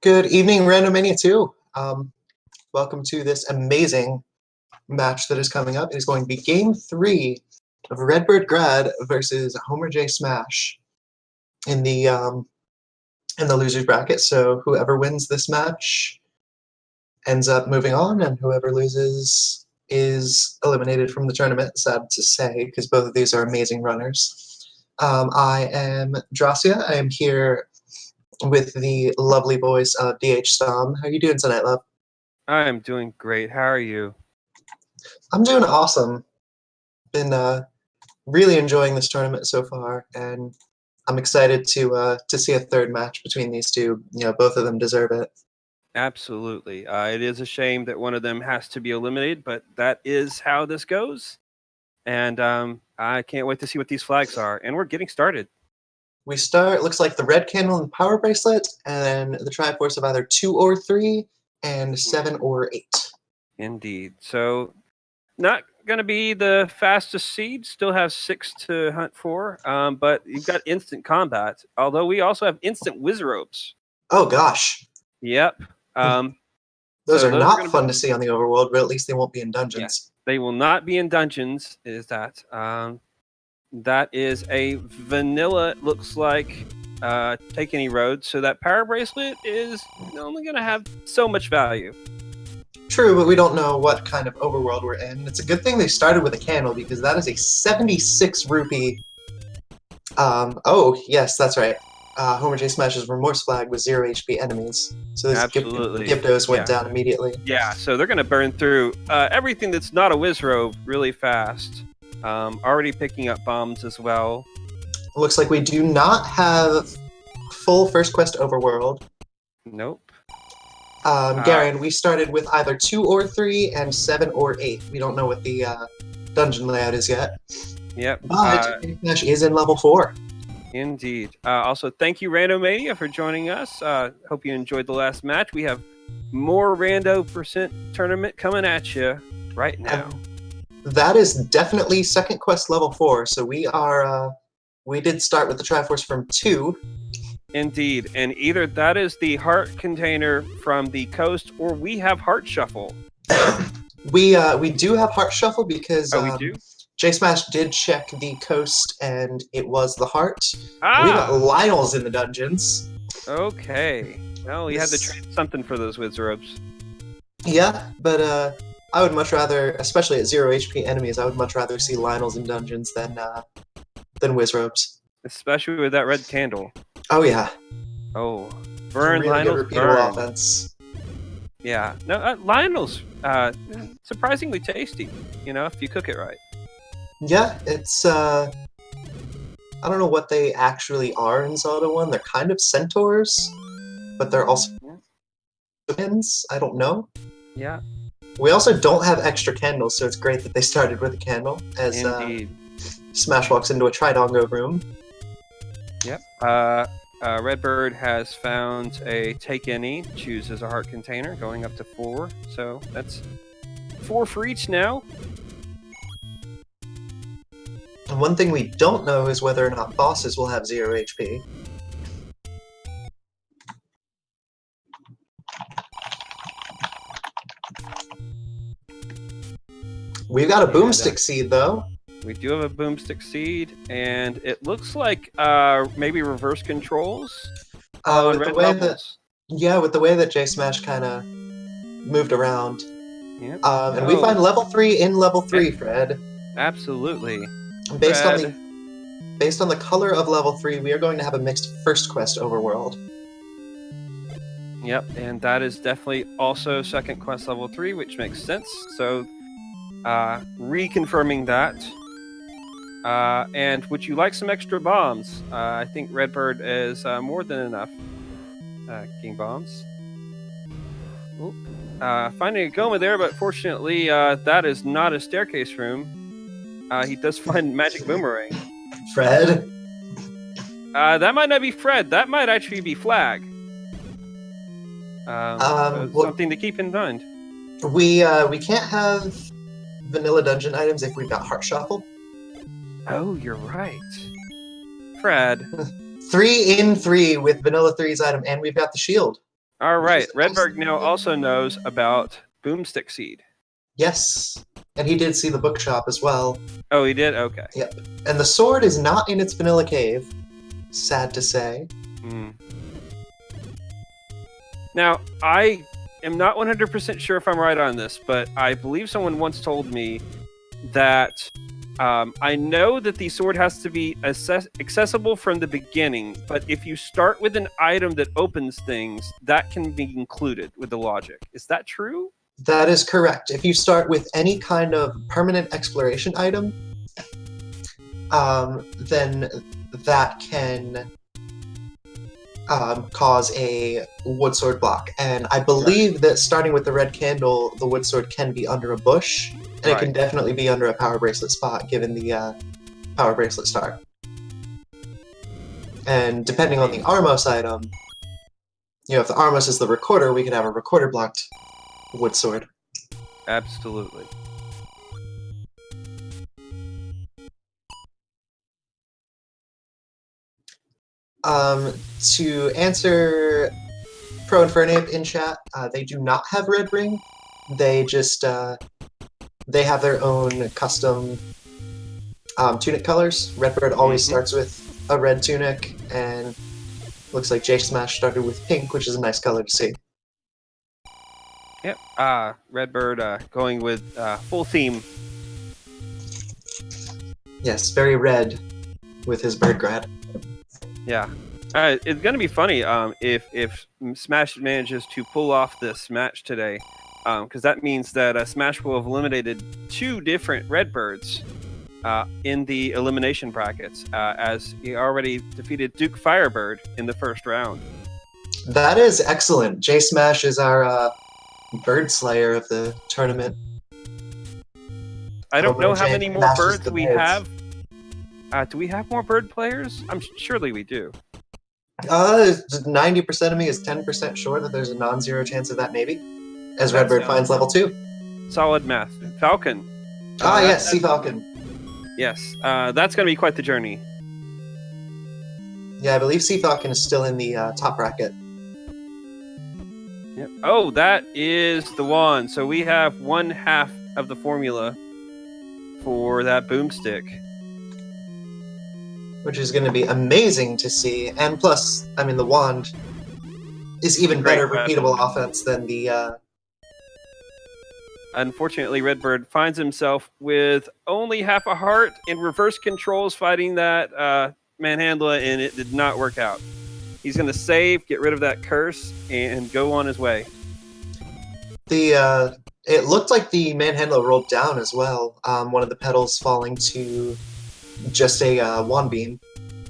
Good evening, Randomania 2. Welcome to this amazing match that is coming up. It is going to be Game 3 of Redbirdgrad versus HomerJSmash in the losers bracket. So whoever wins this match ends up moving on, and whoever loses is eliminated from the tournament. Sad to say, because both of these are amazing runners. I am Dracia. I am here with the lovely voice of DH Stom. How are you doing tonight, love? I'm doing great. How are you? I'm doing awesome. Been really enjoying this tournament so far, and I'm excited to see a third match between these two. You know, both of them deserve it. Absolutely. It is a shame that one of them has to be eliminated, but that is how this goes. And I can't wait to see what these flags are. And we're getting started. We start, looks like the red candle and power bracelet, and the Triforce of either 2 or 3, and 7 or 8. Indeed. So, not going to be the fastest seed. Still have 6 to hunt for. But you've got instant combat. Although we also have instant Wizropes. Oh, gosh. Yep. Those are not fun to see on the overworld, but at least they won't be in dungeons. Yeah, they will not be in dungeons, is that. That is a vanilla, looks like, take any road. So that power bracelet is only going to have so much value. True, but we don't know what kind of overworld we're in. It's a good thing they started with a candle, because that is a 76 rupee. Oh, yes, that's right. HomerJSmash's Remorse Flag was 0 HP enemies. So those Gyptos went down immediately. Yeah, so they're going to burn through everything that's not a Wizrobe really fast. Already picking up bombs as well. Looks like we do not have full First Quest Overworld. Nope. Garen, we started with either 2 or 3 and 7 or 8. We don't know what the dungeon layout is yet. Yep. But Smash is in level 4. Indeed. Also, thank you, Randomizer, for joining us. Hope you enjoyed the last match. We have more Rando% tournament coming at you right now. That is definitely second quest level 4, so we are, we did start with the Triforce from 2. Indeed, and either that is the heart container from the coast, or we have Heart Shuffle. We do have Heart Shuffle because we do? JSmash did check the coast, and it was the heart. We got Lionel's in the dungeons. Okay. Well, we had to trade something for those Wizropes. Yeah, but I would much rather, especially at 0 HP enemies, I would much rather see Lionel's in dungeons than Wizropes. Especially with that red candle. Oh, yeah. Oh. Burn, really Lionel's burn. Offense. Yeah. No, Lionel's surprisingly tasty, if you cook it right. Yeah, it's, I don't know what they actually are in Zelda 1. They're kind of centaurs, but they're also pins. I don't know. Yeah. We also don't have extra candles, so it's great that they started with a candle, as Smash walks into a Tridongo room. Yep. Redbird has found a Take Any, chooses a heart container, going up to 4. So that's 4 for each now. And one thing we don't know is whether or not bosses will have 0 HP. We've got a boomstick seed, though. We do have a boomstick seed, and it looks like maybe reverse controls on red bubbles. With the way that JSmash kind of moved around. Yep. And we find level 3 in level 3, Fred. Absolutely. Based on the color of level 3, we are going to have a mixed First Quest Overworld. Yep, and that is definitely also second quest level 3, which makes sense. So, reconfirming that. And would you like some extra bombs? I think Redbird is more than enough. King bombs. Finding a Goma there, but fortunately, that is not a staircase room. He does find Magic Boomerang. Fred? That might not be Fred. That might actually be Flag. Something to keep in mind. We can't have vanilla dungeon items if we've got Heart Shuffle. Oh, you're right. Fred. 3 in 3 with Vanilla 3's item, and we've got the shield. All right. Redberg now also knows about Boomstick Seed. Yes, and he did see the bookshop as well. Oh, he did? Okay. Yep. And the sword is not in its vanilla cave. Sad to say. Now, I am not 100% sure if I'm right on this, but I believe someone once told me that I know that the sword has to be accessible from the beginning, but if you start with an item that opens things, that can be included with the logic. Is that true? That is correct. If you start with any kind of permanent exploration item, then that can cause a wood sword block. And I believe that starting with the red candle, the wood sword can be under a bush, and it can definitely be under a power bracelet spot, given the power bracelet star. And depending on the Armos item, if the Armos is the recorder, we could have a recorder blocked wood sword. Absolutely. To answer Pro and Fernape in chat, they do not have red ring. They just they have their own custom tunic colors. Redbird always starts with a red tunic, and looks like HomerJSmash started with pink, which is a nice color to see. Yep. Redbird going with full theme. Yes, very red with his Birdgrad. Yeah. It's going to be funny if Smash manages to pull off this match today, because that means that Smash will have eliminated 2 different Redbirds in the elimination brackets, as he already defeated Duke Firebird in the first round. That is excellent. HomerJSmash is our bird slayer of the tournament. I don't know how many more Homer birds we have. Do we have more bird players? Surely we do. 90% of me is 10% sure that there's a non-zero chance of that, maybe. As Redbird finds level 2. Solid math. Falcon. Yes, Sea Falcon. Yes, that's going to be quite the journey. Yeah, I believe Sea Falcon is still in the top bracket. Yep. Oh, that is the one. So we have 1/2 of the formula for that boomstick. Which is going to be amazing to see. And plus, I mean, the wand is even better repeatable offense than the... Unfortunately, Redbird finds himself with only half a heart in reverse controls fighting that Manhandla, and it did not work out. He's going to save, get rid of that curse, and go on his way. It looked like the Manhandla rolled down as well. One of the petals falling to just a wand beam.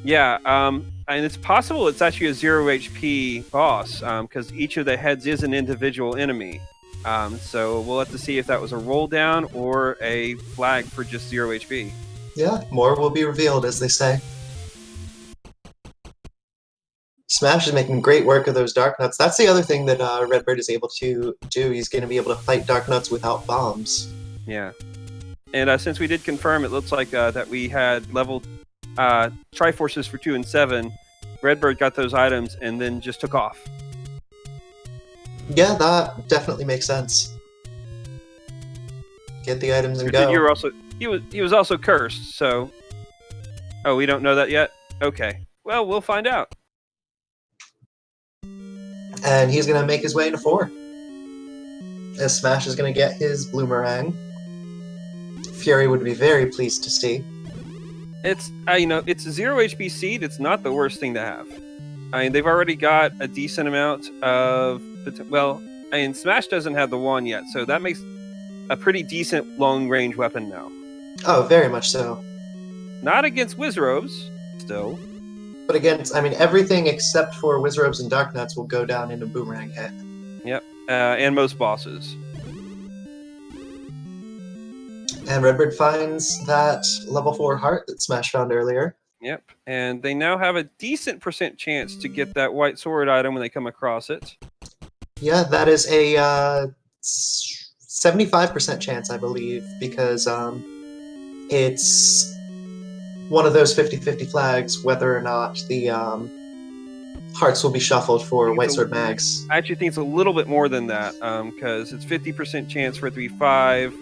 Yeah, and it's possible it's actually a 0 HP boss, because each of the heads is an individual enemy. So we'll have to see if that was a roll down or a flag for just 0 HP. Yeah, more will be revealed, as they say. Smash is making great work of those Dark Nuts. That's the other thing that Redbird is able to do. He's going to be able to fight Dark Nuts without bombs. Yeah. And since we did confirm, it looks like that we had level Triforces for 2 and 7. Redbird got those items and then just took off. Yeah, that definitely makes sense. Get the items and go. He was also cursed, so... Oh, we don't know that yet? Okay. Well, we'll find out. And he's going to make his way into 4. As Smash is going to get his Bloomerang. Fury would be very pleased to see. It's it's a 0 HP seed. It's not the worst thing to have. I mean, they've already got a decent amount of... Well, I mean, Smash doesn't have the wand yet, so that makes a pretty decent long-range weapon now. Oh, very much so. Not against Wizrobes, still. But against, I mean, everything except for Wizrobes and Dark Nuts will go down in a Boomerang hit. Yep, and most bosses. And Redbird finds that level 4 heart that Smash found earlier. Yep, and they now have a decent % chance to get that white sword item when they come across it. Yeah, that is a 75% chance, I believe, because it's one of those 50-50 flags whether or not the hearts will be shuffled for White Sword Mags. I actually think it's a little bit more than that, because it's 50% chance for it to be 5,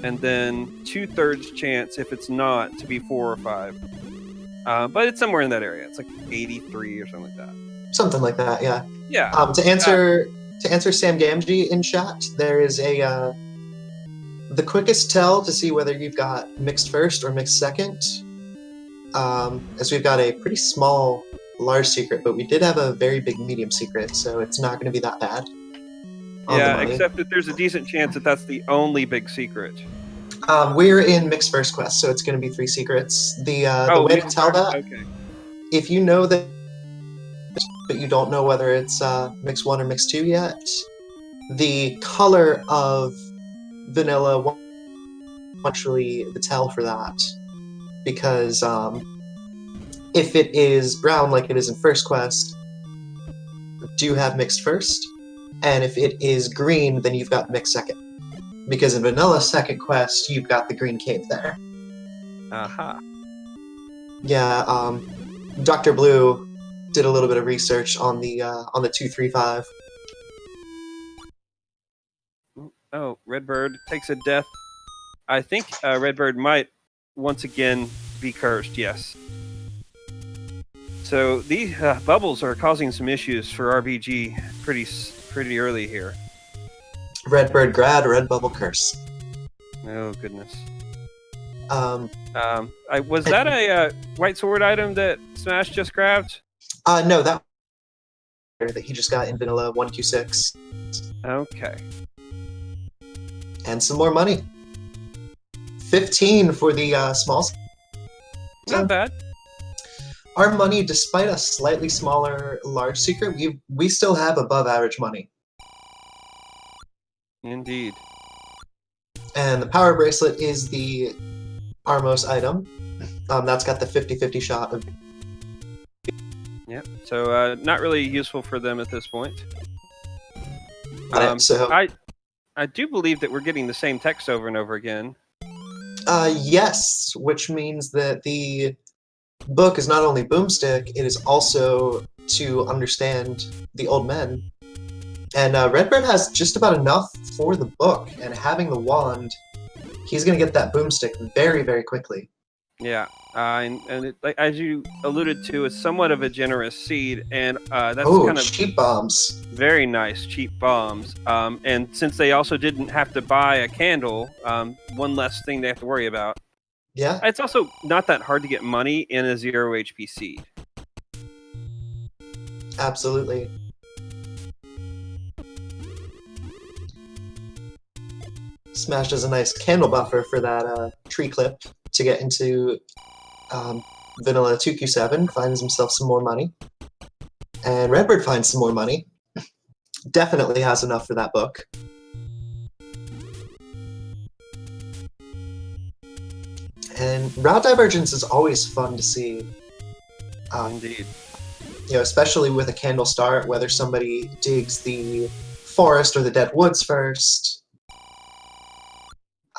and then 2/3 chance if it's not to be 4 or 5. But it's somewhere in that area. It's like 83 or something like that. Something like that, yeah. Yeah. To answer Sam Gamgee in chat, there is a the quickest tell to see whether you've got mixed first or mixed second. As we've got a pretty small large secret, but we did have a very big medium secret, so it's not going to be that bad. Yeah, except that there's a decent chance that that's the only big secret. We're in mixed first quest, so it's going to be 3 secrets. The way to tell that, okay. If you know that, but you don't know whether it's mix 1 or mix 2 yet, the color of vanilla won't actually the tell for that, because if it is brown like it is in first quest, do have mixed first, and if it is green, then you've got mixed second. Because in vanilla second quest, you've got the green cave there. Aha. Yeah, Dr. Blue did a little bit of research on the 235. Oh, Redbird takes a death. I think Redbird might once again be cursed, yes. So these bubbles are causing some issues for RBG pretty early here. Redbirdgrad, Red Bubble Curse. Oh, goodness. Was that a White Sword item that Smash just grabbed? No, that he just got in vanilla 1Q6. Okay. And some more money. 15 for the small. Not bad. Our money, despite a slightly smaller large secret, we still have above average money. Indeed. And the power bracelet is the Armos item. That's got the 50-50 shot of. Yep. So not really useful for them at this point. So I do believe that we're getting the same text over and over again. Yes, which means that the book is not only boomstick, it is also to understand the old men. And Redbird has just about enough for the book, and having the wand, he's going to get that boomstick very, very quickly. Yeah, and it, like, as you alluded to, it's somewhat of a generous seed, and that's kind of cheap bombs. Very nice, cheap bombs. And since they also didn't have to buy a candle, one less thing they have to worry about. Yeah. It's also not that hard to get money in a 0 HP seed. Absolutely. Smash does a nice candle buffer for that tree clip to get into vanilla 2Q7, finds himself some more money. And Redbird finds some more money. Definitely has enough for that book. And route divergence is always fun to see. Indeed. You know, especially with a candle start, whether somebody digs the forest or the dead woods first.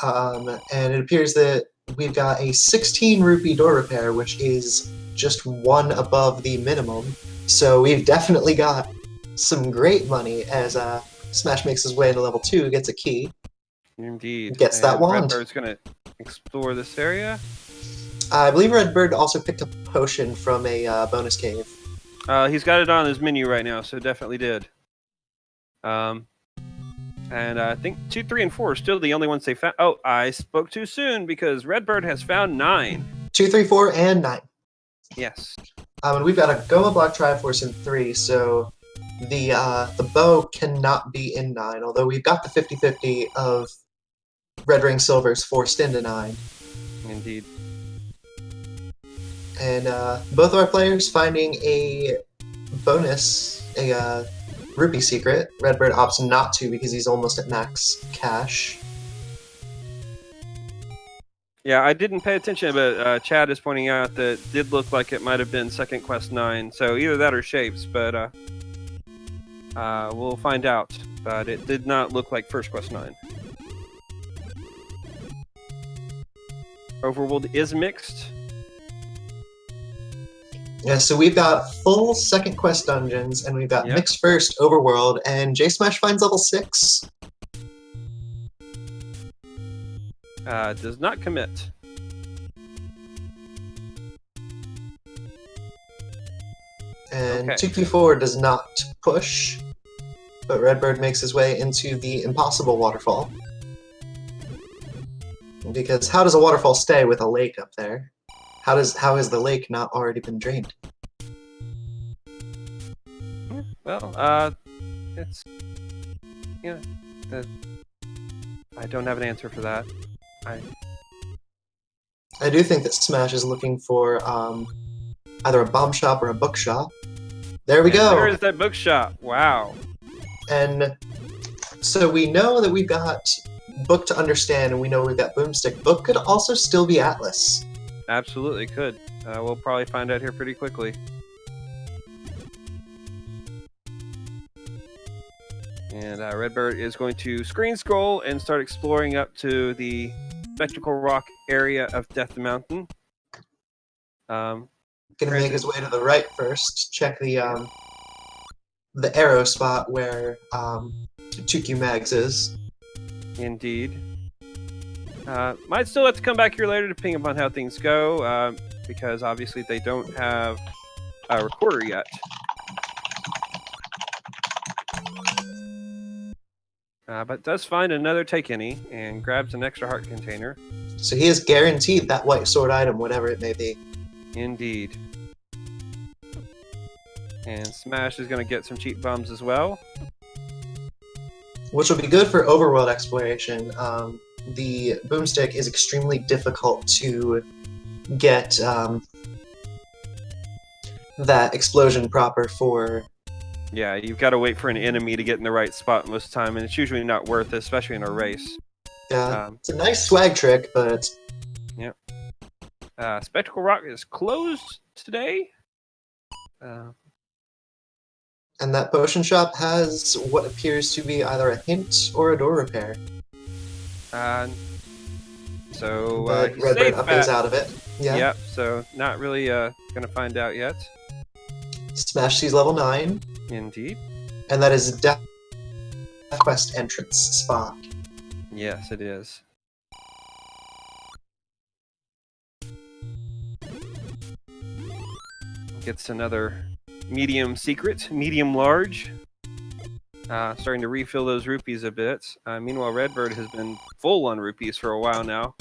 And it appears that we've got a 16 rupee door repair, which is just 1 above the minimum. So we've definitely got some great money as Smash makes his way into level 2, gets a key. Indeed. Gets that wand. Redbird's going to explore this area. I believe Redbird also picked up a potion from a bonus cave. He's got it on his menu right now, so definitely did. And I think 2, 3, and 4 are still the only ones they found. Oh, I spoke too soon because Redbird has found 9. 2, 3, 4, and 9. Yes. And we've got a Goma Block Triforce in 3, so the bow cannot be in 9, although we've got the 50-50 of Red Ring Silvers forced into 9. Indeed. And both of our players finding a bonus, a rupee secret. Redbird opts not to because he's almost at max cash. Yeah, I didn't pay attention, but Chad is pointing out that it did look like it might have been Second Quest 9. So either that or Shapes, but we'll find out. But it did not look like First Quest 9. Overworld is mixed. Yeah, so we've got full second quest dungeons, and we've got Yep. mixed first overworld, and JSmash finds level 6. Does not commit. And Okay. 2Q4 does not push, but Redbird makes his way into the impossible waterfall. Because how does a waterfall stay with a lake up there? How has the lake not already been drained? Well, it's I don't have an answer for that. I do think that Smash is looking for either a bomb shop or a bookshop. There we go. There is that bookshop. Wow. And so we know that we've got Book to understand, and we know we've got Boomstick. Book could also still be Atlas. Absolutely could. We'll probably find out here pretty quickly. And Redbird is going to screen scroll and start exploring up to the Spectacle Rock area of Death Mountain. Gonna make his way to the right first. Check the arrow spot where 2Q Mags is. Indeed. Might still have to come back here later depending upon how things go, because obviously they don't have a recorder yet. But does find another take any and grabs an extra heart container. So he is guaranteed that white sword item, whatever it may be. Indeed. And Smash is going to get some cheap bums as well. Which will be good for overworld exploration. The Boomstick is extremely difficult to get that explosion proper for. Yeah, you've got to wait for an enemy to get in the right spot most of the time, and it's usually not worth it, especially in a race. Yeah, it's a nice swag trick, but... Yep. Spectacle Rock is closed today. And that potion shop has what appears to be either a hint or a door repair. So but he's Redbird safe up is at... out of it. Yeah. Yep, so not really going to find out yet. Smash sees level 9. Indeed. And that is Death Quest entrance spot. Yes, it is. Gets another medium secret, medium large. Starting to refill those rupees a bit. Meanwhile, Redbird has been full on rupees for a while now.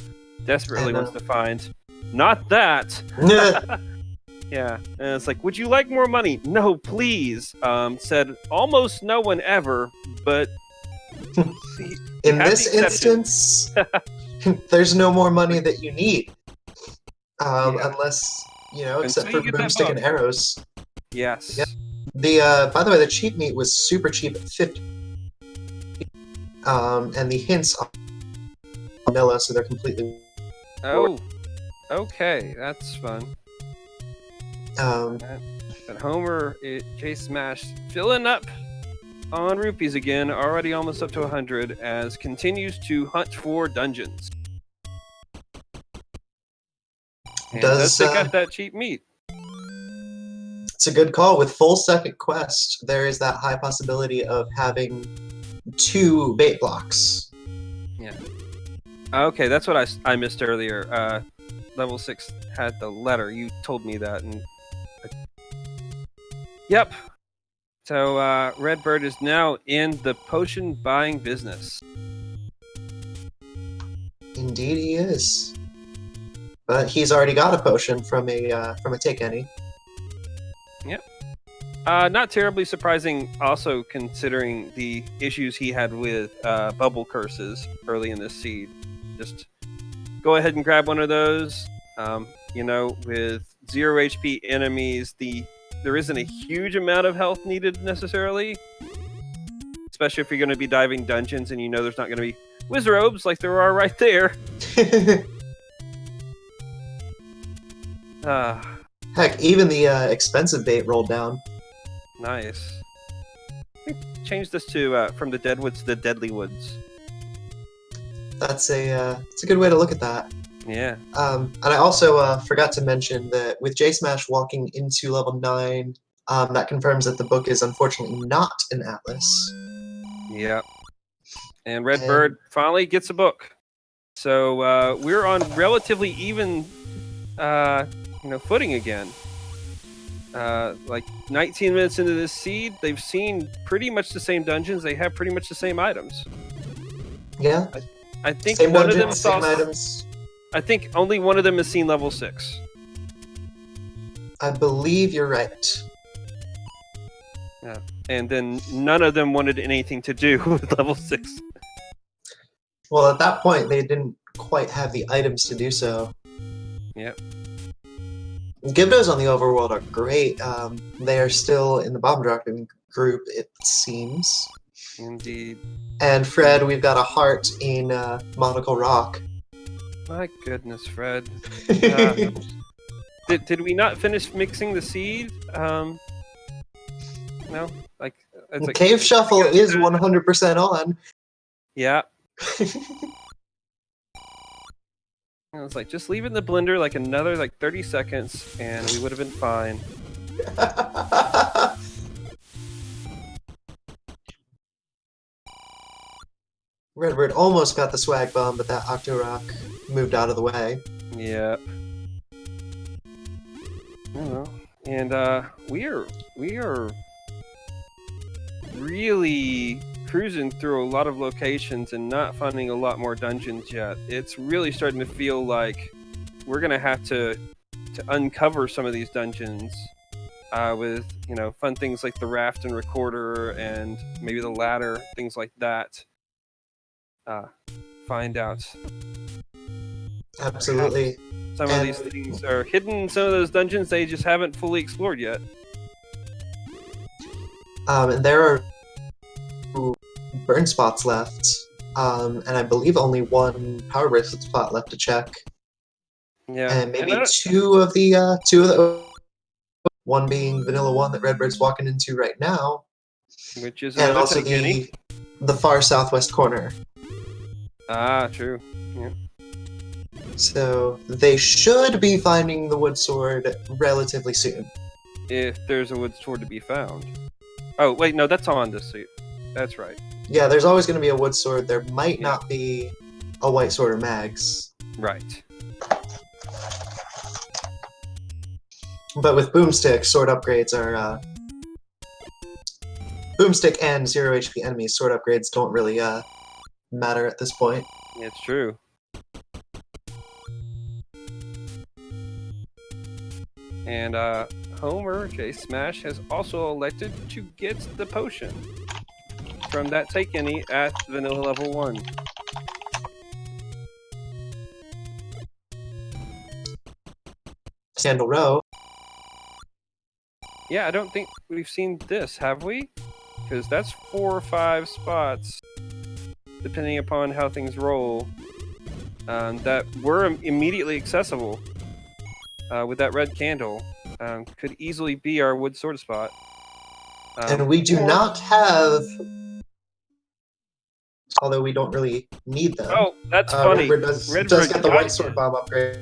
Desperately wants to find not that. Yeah, and it's like, would you like more money? No, please. Said almost no one ever, but in this instance, there's no more money that you need, unless except for Boomstick and arrows. Yes. Yeah. The by the way, the cheap meat was super cheap at 50. And the hints are vanilla, so they're completely. Oh, okay, that's fun. But HomerJSmash filling up on rupees again, already almost up to 100, as continues to hunt for dungeons. And does pick up that cheap meat. It's a good call. With full second quest, there is that high possibility of having 2 bait blocks. Yeah. Okay, that's what I missed earlier. Level 6 had the letter. You told me that. And yep. So Redbird is now in the potion buying business. Indeed, he is. But he's already got a potion from a take any. Yep. Not terribly surprising, also considering the issues he had with bubble curses early in this seed. Just go ahead and grab one of those. With 0 HP enemies, there isn't a huge amount of health needed necessarily. Especially if you're going to be diving dungeons and there's not going to be Wizrobes like there are right there. Heck, even the expensive bait rolled down. Nice. Change this to from the Deadwoods to the Deadly Woods. That's it's a good way to look at that. Yeah. And I also forgot to mention that with JSmash walking into level 9, that confirms that the book is unfortunately not an atlas. Yep. And Redbird finally gets a book. So we're on relatively even footing again. Like 19 minutes into this seed, they've seen pretty much the same dungeons. They have pretty much the same items. Yeah. I think same one dungeons, of them saw. same items. I think only one of them has seen level 6. I believe you're right. Yeah. And then none of them wanted anything to do with level 6. Well, at that point, they didn't quite have the items to do so. Yep. Gibdos on the overworld are great. They are still in the bomb dropping group, it seems. Indeed. And Fred, we've got a heart in Monocle Rock. My goodness, Fred. Did we not finish mixing the seed? No? Like Cave Shuffle is 100% on. Yeah. I was like, just leave it in the blender like another 30 seconds and we would have been fine. Redbird almost got the swag bomb, but that Octorock moved out of the way. Yep. And we are really cruising through a lot of locations and not finding a lot more dungeons yet. It's really starting to feel like we're gonna have to uncover some of these dungeons with fun things like the raft and recorder and maybe the ladder, things like that. Find out. Absolutely. Some of these things are hidden in some of those dungeons they just haven't fully explored yet. And there are burn spots left, and I believe only one power bracelet spot left to check. Yeah, and maybe two of the one being Vanilla 1 that Redbird's walking into right now, which is and also the far southwest corner. Ah, true. Yeah. So they should be finding the wood sword relatively soon. If there's a wood sword to be found. Oh, wait, no, that's on this suit. That's right. Yeah, there's always going to be a wood sword. There might not be a white sword or mags. Right. But with Boomstick, sword upgrades are... Boomstick and 0 HP enemies, sword upgrades don't really matter at this point. It's true. And HomerJSmash has also elected to get the potion from that take any at vanilla level 1. Sandal Row. Yeah, I don't think we've seen this, have we? Because that's 4 or 5 spots, depending upon how things roll, that were immediately accessible with that red candle. Could easily be our wood sword spot. And we do not have... Although we don't really need them. Oh, that's funny. Redbird does get the white sword bomb upgrade.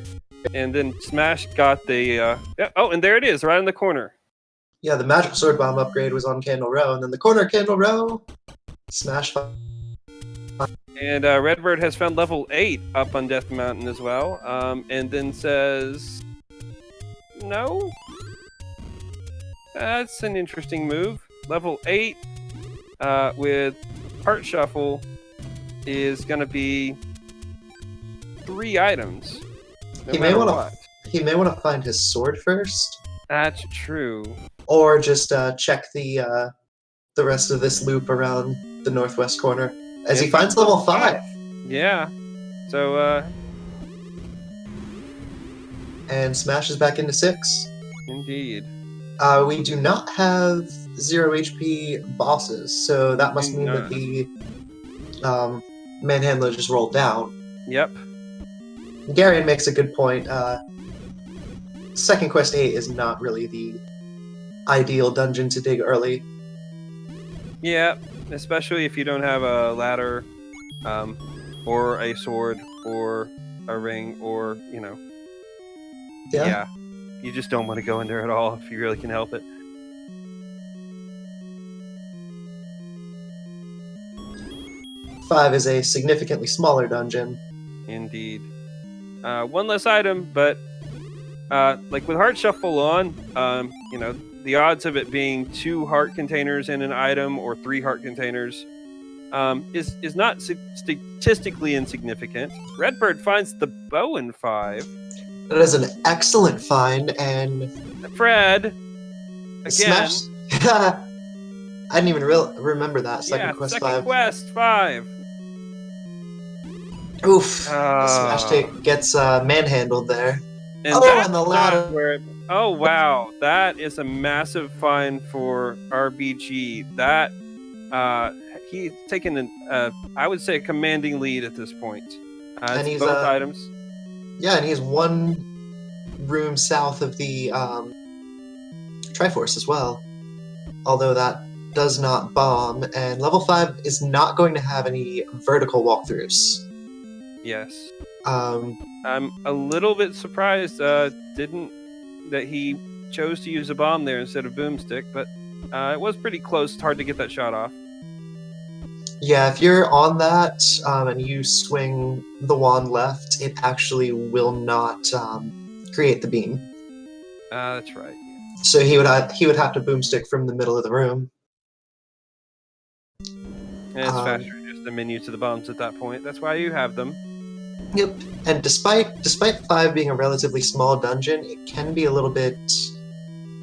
And then Smash got the... oh, and there it is, right in the corner. Yeah, the magical sword bomb upgrade was on Candle Row, and then the corner Candle Row, Smash. And Redbird has found level 8 up on Death Mountain as well, and then says, no? That's an interesting move. Level 8 with Heart Shuffle is going to be 3 items. He may want to find his sword first. That's true. Or just check the rest of this loop around the northwest corner as he finds level 5. Yeah. So and Smash is back into 6. Indeed. We do not have 0 HP bosses, so that must mean that the Manhandler just rolled down. Yep. Garion makes a good point. Second Quest 8 is not really the ideal dungeon to dig early. Yeah, especially if you don't have a ladder, or a sword, or a ring, or Yeah. you just don't want to go in there at all if you really can help it. Five is a significantly smaller dungeon. Indeed. One less item, but like with Heart Shuffle on, the odds of it being 2 heart containers in an item or 3 heart containers is not statistically insignificant. Redbird finds the bow in 5. That is an excellent find, and Fred, again. Smash. I didn't even remember that. Second quest 5. Quest 5. Oof. Smash gets manhandled there. And and the ladder. Oh, wow. That is a massive find for RBG. That, he's taken, I would say, a commanding lead at this point. And he's both items. Yeah, and he's 1 room south of the Triforce as well. Although that does not bomb, and level 5 is not going to have any vertical walkthroughs. Yes. I'm a little bit surprised that he chose to use a bomb there instead of boomstick, but it was pretty close. It's hard to get that shot off. Yeah, if you're on that and you swing the wand left, it actually will not create the beam. That's right. So he would have to boomstick from the middle of the room. And it's faster to just the menu to the bombs at that point. That's why you have them. Yep. And despite 5 being a relatively small dungeon, it can be a little bit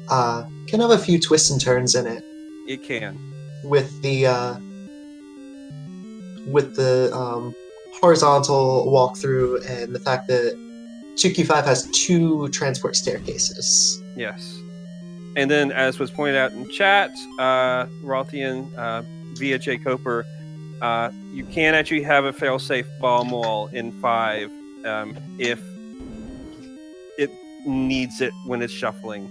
can have a few twists and turns in it. It can. With the horizontal walkthrough and the fact that 2Q5 has 2 transport staircases. Yes. And then, as was pointed out in chat, Rothian via J. Coper, you can actually have a failsafe bomb wall in 5 if it needs it when it's shuffling.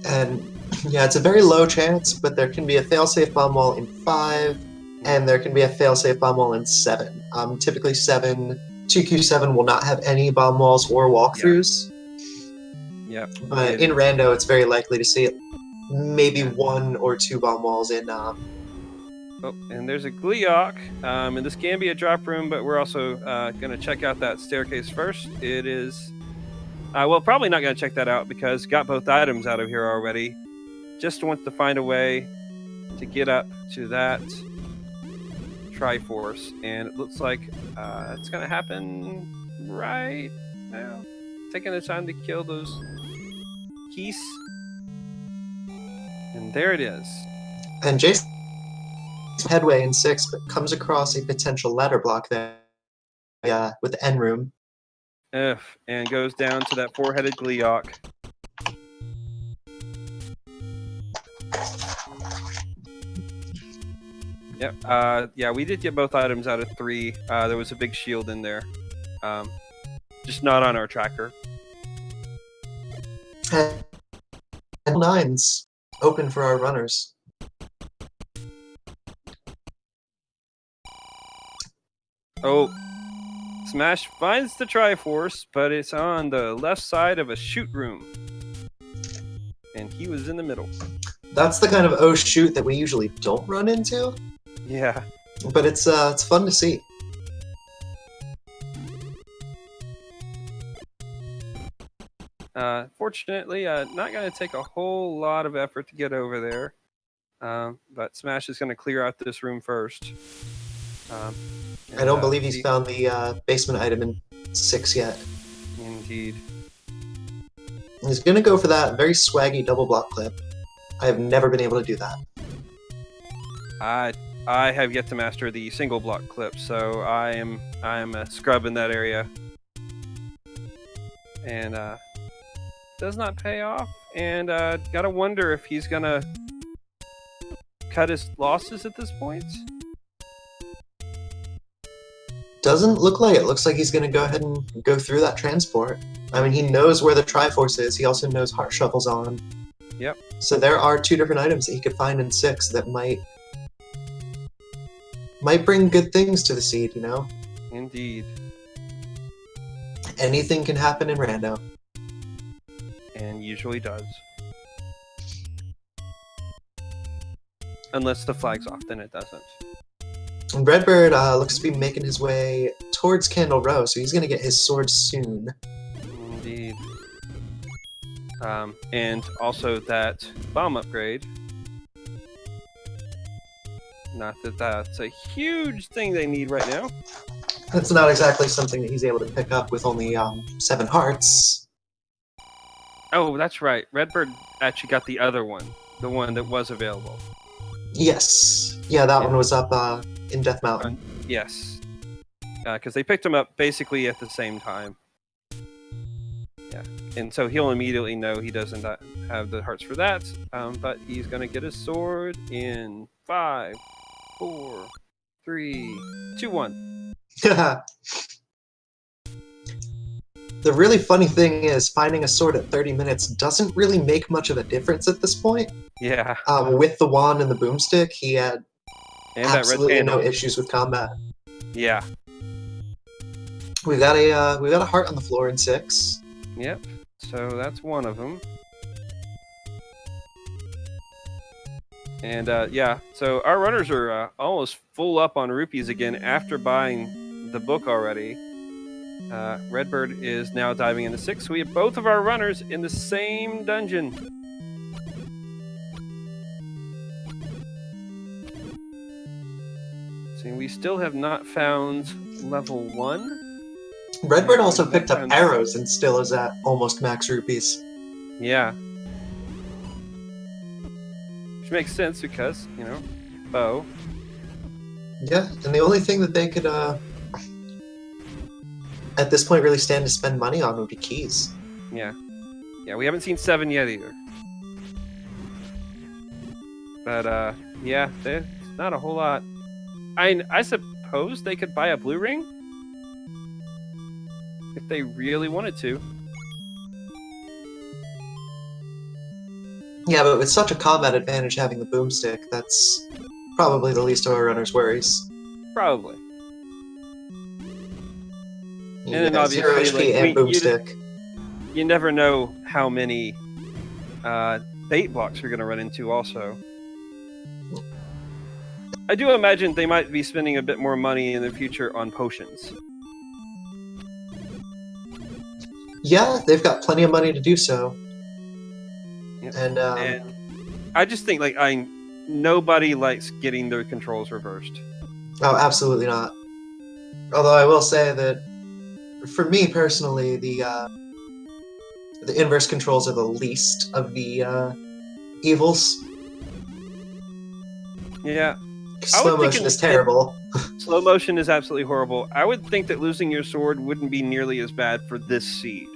And yeah, it's a very low chance, but there can be a failsafe bomb wall in 5, and there can be a failsafe bomb wall in 7. Typically 2Q7 will not have any bomb walls or walkthroughs. Yeah. But in Rando, it's very likely to see maybe 1 or 2 bomb walls in. Oh, and there's a Gleeok, and this can be a drop room, but we're also going to check out that staircase first. It is, probably not going to check that out because got both items out of here already. Just wants to find a way to get up to that Triforce, and it looks like it's going to happen right now. Taking the time to kill those geese. And there it is. And Jason headway in 6, but comes across a potential ladder block there with the end room. And goes down to that 4-headed Gleeok. Yep. We did get both items out of 3. There was a big shield in there. Just not on our tracker. And 9s open for our runners. Oh, Smash finds the Triforce, but it's on the left side of a shoot room. And he was in the middle. That's the kind of oh shoot that we usually don't run into. Yeah. But it's fun to see. Fortunately, not going to take a whole lot of effort to get over there. But Smash is going to clear out this room first. I don't believe he's found the basement item in 6 yet. Indeed. He's going to go for that very swaggy double block clip. I have never been able to do that. I have yet to master the single block clip, so I am a scrub in that area. And does not pay off, and gotta wonder if he's gonna cut his losses at this point. Doesn't look like it. Looks like he's gonna go ahead and go through that transport. I mean, he knows where the Triforce is. He also knows Heart Shuffle's on. Yep. So there are 2 different items that he could find in 6 that might bring good things to the seed, you know? Indeed. Anything can happen in rando. And usually does. Unless the flag's off, then it doesn't. And Redbird looks to be making his way towards Candle Row, so he's going to get his sword soon. Indeed. And also that bomb upgrade. Not that that's a huge thing they need right now. That's not exactly something that he's able to pick up with only 7 hearts. Oh, that's right. Redbird actually got the other one. The one that was available. Yes. Yeah, that one was up in Death Mountain. Yes. Because they picked him up basically at the same time. Yeah. And so he'll immediately know he doesn't have the hearts for that. But he's going to get his sword in 5, 4, 3, 2, 1. The really funny thing is finding a sword at 30 minutes doesn't really make much of a difference at this point. Yeah. With the wand and the boomstick, he had And absolutely that red no issues with combat. Yeah. We've got a heart on the floor in 6. Yep. So that's one of them. And yeah, so our runners are almost full up on rupees again after buying the book already. Redbird is now diving into 6. We have both of our runners in the same dungeon. See, we still have not found level 1. Redbird also picked up arrows and still is at almost max rupees. Yeah. Which makes sense because, bow. Yeah, and the only thing that they could at this point really stand to spend money on would be keys. Yeah. Yeah, we haven't seen 7 yet either. But yeah, there's not a whole lot. I suppose they could buy a blue ring if they really wanted to. Yeah, but with such a combat advantage having the boomstick, that's probably the least of our runners' worries. Probably. Yeah, And then obviously, 0 HP and boomstick. You never know how many bait blocks you're going to run into also. I do imagine they might be spending a bit more money in the future on potions. Yeah, they've got plenty of money to do so. Yep. And I just think nobody likes getting their controls reversed. Oh, absolutely not. Although I will say that for me personally, the inverse controls are the least of the evils. Yeah. Slow motion is terrible. Slow motion is absolutely horrible. I would think that losing your sword wouldn't be nearly as bad for this seed.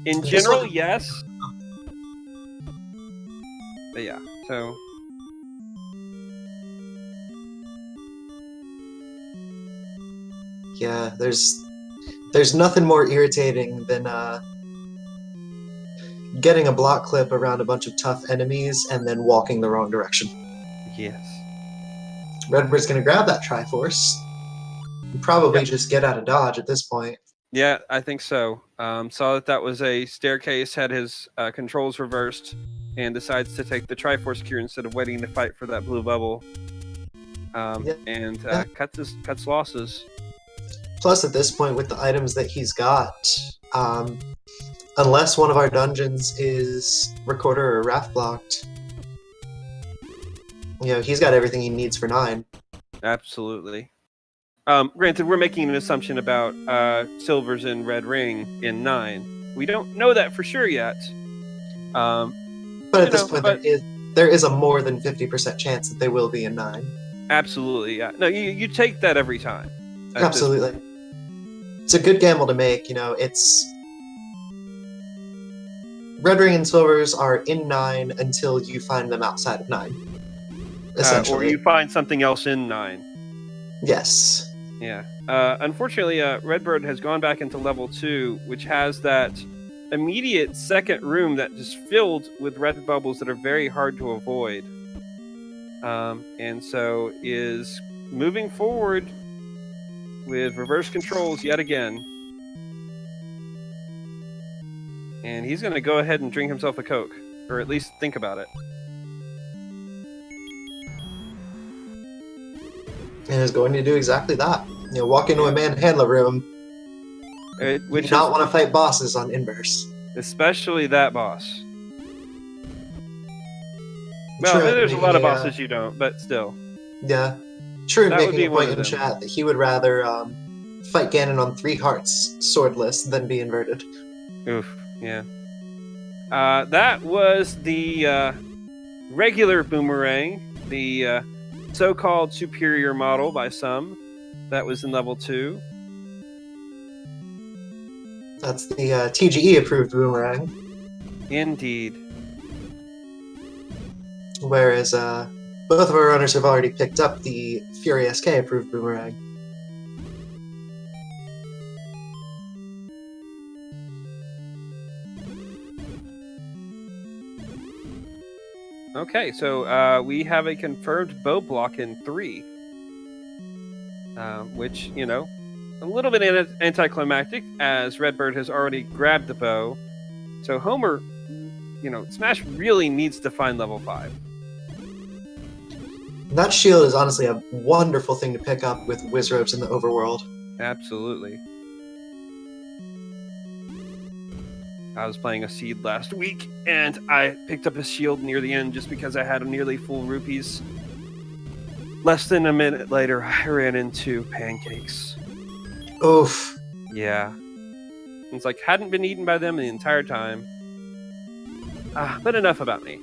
In general, yes. But yeah, so... Yeah, there's nothing more irritating than getting a block clip around a bunch of tough enemies and then walking the wrong direction. Yes. Redbird's gonna grab that Triforce. And probably just get out of dodge at this point. Yeah, I think so. Saw that was a staircase, had his controls reversed, and decides to take the Triforce cure instead of waiting to fight for that blue bubble. And cuts losses. Plus, at this point, with the items that he's got, unless one of our dungeons is Recorder or Raft blocked, he's got everything he needs for 9. Absolutely. Granted, we're making an assumption about Silver's in Red Ring in 9. We don't know that for sure yet. But at this point, there is a more than 50% chance that they will be in 9. Absolutely, yeah. No, you take that every time. Absolutely. It's a good gamble to make. It's... Red Ring and Silvers are in 9 until you find them outside of 9. Essentially. Or you find something else in 9. Yes. Yeah. Unfortunately, Redbird has gone back into level 2, which has that immediate second room that is filled with red bubbles that are very hard to avoid. And so is moving forward with reverse controls yet again. And he's going to go ahead and drink himself a Coke, or at least think about it. And is going to do exactly that. You know, walk into a manhandler room. Which do not want to fight bosses on Inverse. Especially that boss. Well, True, there's a lot of bosses you don't, but still. Yeah. True, That would making be a one point of in them. chat that he would rather fight Ganon on 3 hearts, swordless, than be inverted. Oof, yeah. That was the regular boomerang, the so-called superior model by some. That was in level 2. That's the TGE-approved boomerang. Indeed. Whereas both of our runners have already picked up the Fury SK-approved boomerang. Okay, so we have a confirmed bow block in 3. Which, you know, a little bit anticlimactic, as Redbird has already grabbed the bow. So Homer, you know, Smash really needs to find level 5. That shield is honestly a wonderful thing to pick up with Wizropes in the overworld. Absolutely. I was playing a seed last week, and I picked up a shield near the end just because I had nearly full rupees. Less than a minute later, I ran into pancakes. Oof. Yeah. It's like, hadn't been eaten by them the entire time. But enough about me.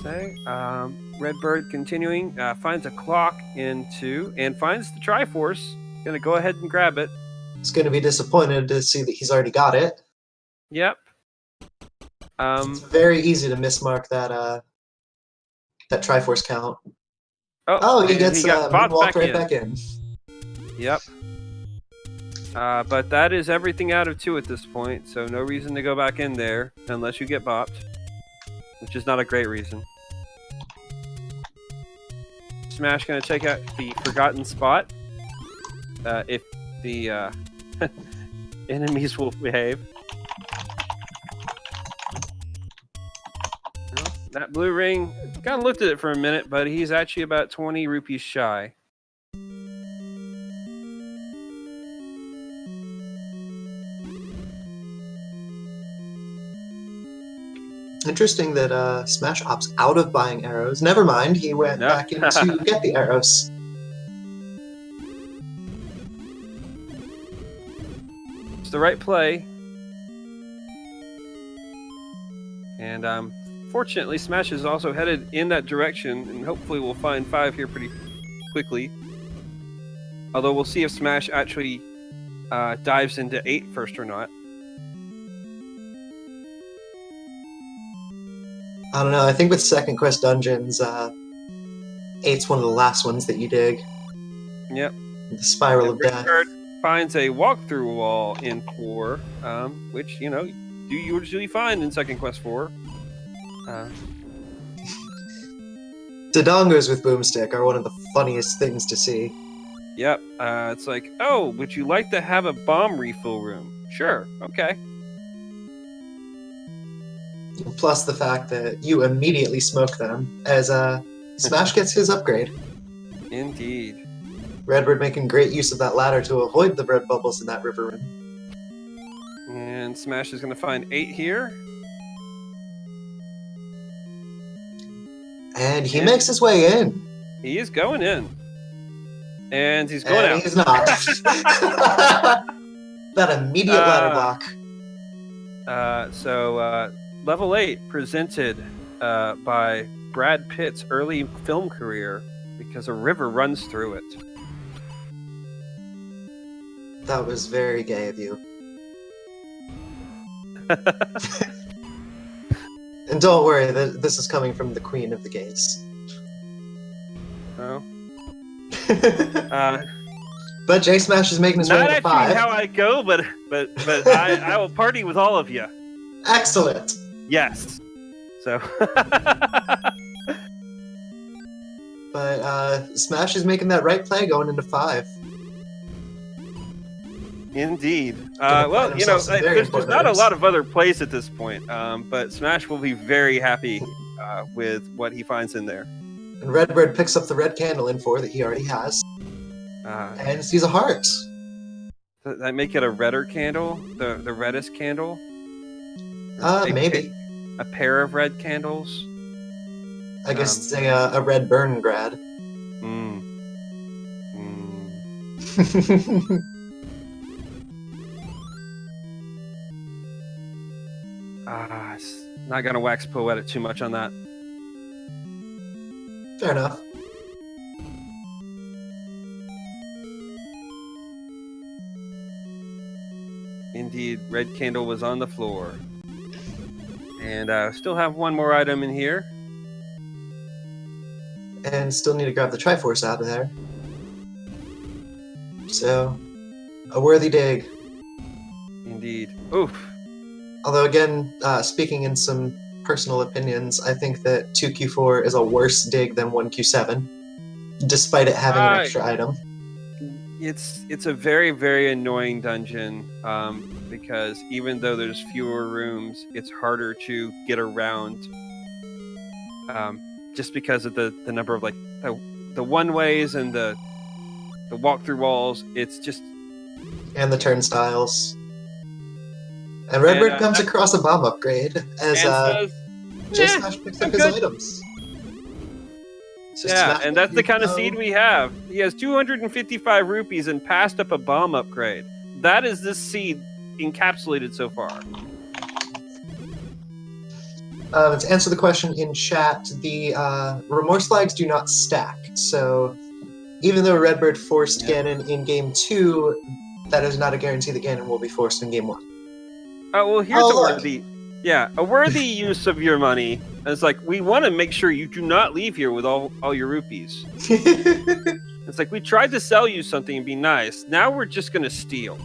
So, Redbird continuing, finds a clock in 2, and finds the Triforce. Gonna go ahead and grab it. He's going to be disappointed to see that he's already got it. Yep. It's very easy to mismark that that Triforce count. Oh, he gets got walked right back in. Yep. But that is everything out of 2 at this point, so no reason to go back in there unless you get bopped, which is not a great reason. Smash gonna check out the forgotten spot. If the enemies will behave. That blue ring, kind of looked at it for a minute, but he's actually about 20 rupees shy. Interesting that Smash opts out of buying arrows. Never mind, he went back in to get the arrows. It's the right play. And fortunately, Smash is also headed in that direction, and hopefully we'll find 5 here pretty quickly. Although we'll see if Smash actually dives into 8 first or not. I don't know, I think with Second Quest Dungeons, 8's one of the last ones that you dig. Yep. The Spiral of Death. Finds a walkthrough wall in 4, which, you know, you usually find in Second Quest 4. Dodongos with Boomstick are one of the funniest things to see. Yep. It's like, oh, would you like to have a bomb refill room? Sure. Okay. Plus the fact that you immediately smoke them as Smash gets his upgrade. Indeed. Redbird making great use of that ladder to avoid the red bubbles in that river room. And Smash is going to find 8 here. And he makes his way in. He is going in. And he's going out. He's not. That immediate ladder block. So level 8 presented by Brad Pitt's early film career because a river runs through it. That was very gay of you. And don't worry, this is coming from the queen of the gays. Oh. But JSmash is making his way Not to 5. actually how I go, but I will party with all of you. Excellent. Yes. So. But Smash is making that right play going into 5. Indeed. Gonna Well, find you know, himself some very there's important not a items. lot of other plays at this point, but Smash will be very happy with what he finds in there. And Redbird picks up the red candle in 4 that he already has, and sees a heart. Does that make it a redder candle? The reddest candle? Maybe. A pair of red candles? I guess it's a Redbirdgrad. Not gonna wax poetic too much on that. Fair enough. Indeed, red candle was on the floor. And still have one more item in here. And still need to grab the Triforce out of there. So, a worthy dig. Indeed. Oof. Although again, speaking in some personal opinions, I think that 2Q4 is a worse dig than 1Q7, despite it having an extra item. It's a very, very annoying dungeon because even though there's fewer rooms, it's harder to get around just because of the number of like the one-ways and the walk-through walls. It's just... And the turnstiles. And Redbird comes across a bomb upgrade as JSmash picks up his items. So yeah, and that's the kind of seed we have. He has 255 rupees and passed up a bomb upgrade. That is this seed encapsulated so far. To answer the question in chat, the remorse flags do not stack. So even though Redbird forced Ganon in Game 2, that is not a guarantee that Ganon will be forced in Game 1. Well, here's a worthy use of your money. It's like, we want to make sure you do not leave here with all your rupees. It's like, we tried to sell you something and be nice. Now we're just going to steal.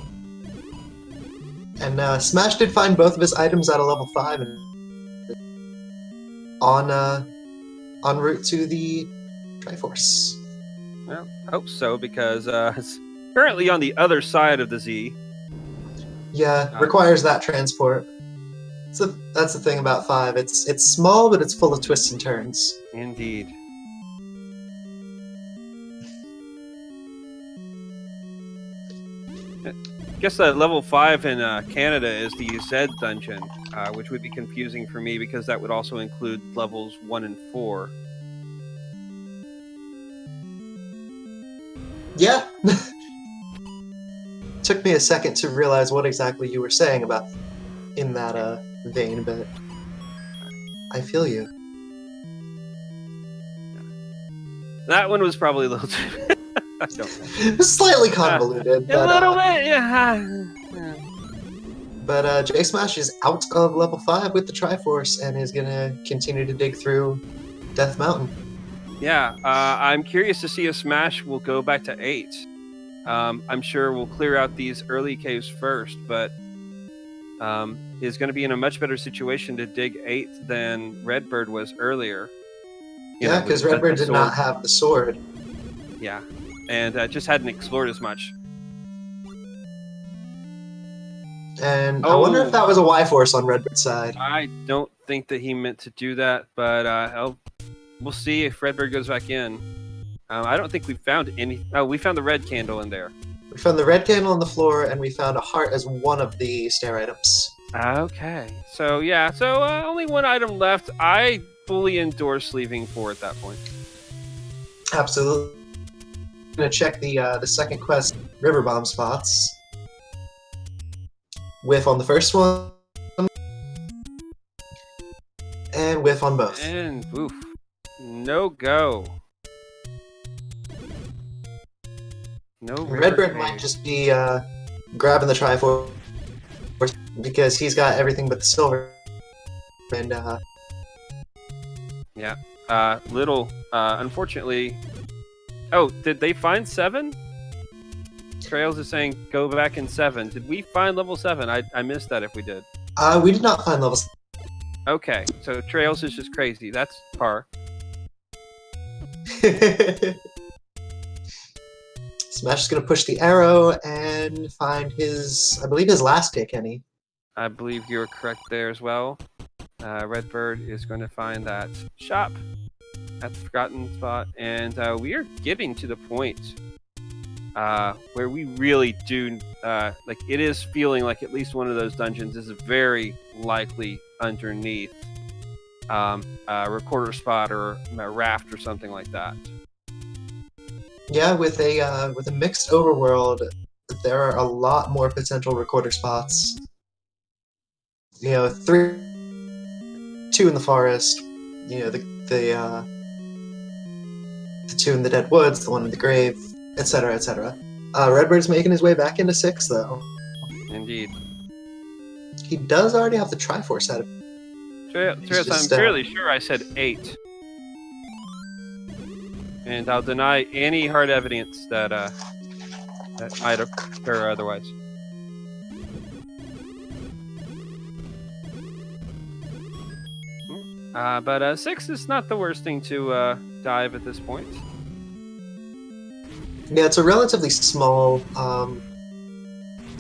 And Smash did find both of his items out of level 5 and en route to the Triforce. Well, I hope so, because it's currently on the other side of the Z. Yeah, requires that transport. So that's the thing about 5. It's small, but it's full of twists and turns. Indeed. I guess level 5 in Canada is the Z dungeon, which would be confusing for me because that would also include levels 1 and 4. Yeah. Took me a second to realize what exactly you were saying about in that vein, but I feel you. That one was probably a little too... I don't know. Slightly convoluted. A little bit, yeah. But JSmash is out of level 5 with the Triforce and is going to continue to dig through Death Mountain. Yeah, I'm curious to see if Smash will go back to 8. I'm sure we'll clear out these early caves first, but is going to be in a much better situation to dig 8 than Redbird was earlier. Yeah, because Redbird did not have the sword. Yeah, and just hadn't explored as much. And I wonder if that was a Y-Force on Redbird's side. I don't think that he meant to do that, but we'll see if Redbird goes back in. I don't think we found any... Oh, we found the red candle in there. We found the red candle on the floor, and we found a heart as one of the stair items. Okay. So, yeah. So, only one item left. I fully endorse leaving 4 at that point. Absolutely. I'm going to check the second quest, River Bomb spots. Whiff on the first one. And whiff on both. And, oof. No go. No. Redbird might just be grabbing the Triforce because he's got everything but the silver. And yeah. Unfortunately. Oh, did they find 7? Trails is saying go back in 7. Did we find level 7? I missed that if we did. We did not find level 7. Okay, so Trails is just crazy. That's par. Smash is going to push the arrow and find his, I believe, his last hit, Kenny. I believe you're correct there as well. Redbird is going to find that shop at the forgotten spot, and we are getting to the point where we really do like it is feeling like at least one of those dungeons is very likely underneath a recorder spot or a raft or something like that. Yeah, with a mixed overworld, there are a lot more potential recorder spots. You know, 2 in the forest. You know, the 2 in the dead woods, the 1 in the grave, etc., etc. Redbird's making his way back into 6, though. Indeed. He does already have the Triforce out of I'm fairly sure I said 8. And I'll deny any hard evidence that that might occur otherwise. But 6 is not the worst thing to dive at this point. Yeah, it's a relatively small, well,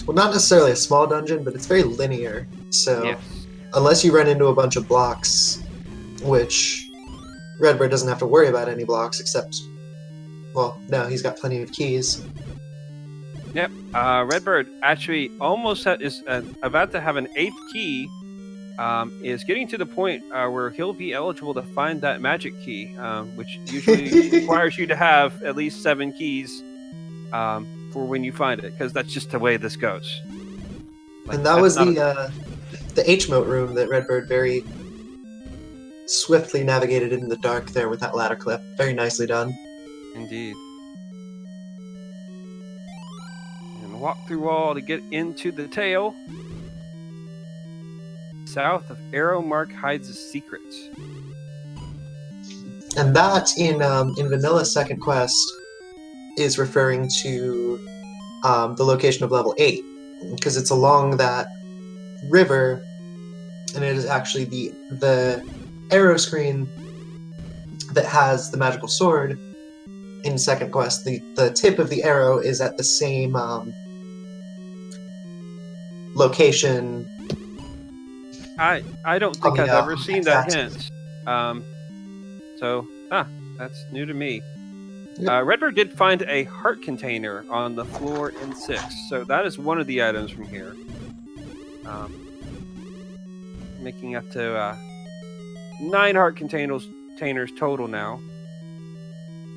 not necessarily a small dungeon, but it's very linear. So, Yes. Unless you run into a bunch of blocks, which Redbird doesn't have to worry about any blocks except, well, no, he's got plenty of keys. Yep. Redbird actually almost is about to have an 8th key. Is getting to the point where he'll be eligible to find that magic key, which usually requires you to have at least 7 keys for when you find it, because that's just the way this goes. Like, and that was the H-mote room that Redbird very swiftly navigated in the dark there with that ladder clip. Very nicely done. Indeed. And walk through wall to get into the tail. South of Arrow Mark hides a secret. And that, in Vanilla's second quest, is referring to the location of level 8, because it's along that river, and it is actually the arrow screen that has the magical sword in second quest. The tip of the arrow is at the same location. I don't think I've ever seen that hint. So that's new to me. Yep. Redbird did find a heart container on the floor in 6, so that is one of the items from here. Making up to 9 heart containers total now,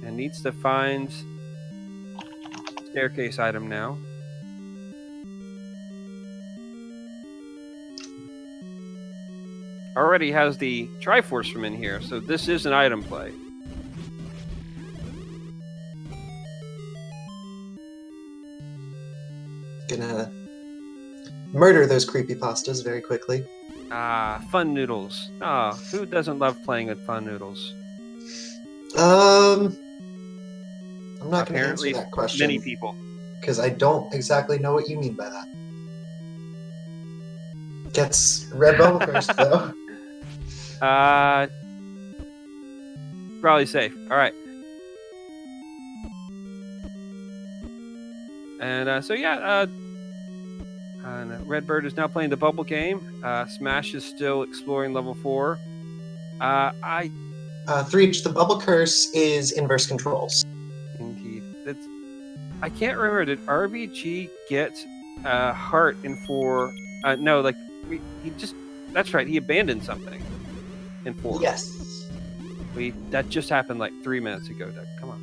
and needs to find staircase item now. Already has the Triforce from in here, so this is an item play. Gonna murder those creepypastas very quickly. Fun noodles. Who doesn't love playing with fun noodles? I'm not going to answer that question. Many people. Because I don't exactly know what you mean by that. Gets red bubble first, though. Probably safe. All right. And so yeah, Redbird is now playing the bubble game. Smash is still exploring level 4. 3, the bubble curse is inverse controls. Indeed. I can't remember. Did RBG get heart in 4? No, like he just. That's right. He abandoned something in 4. Yes. That just happened like 3 minutes ago, Doug. Come on.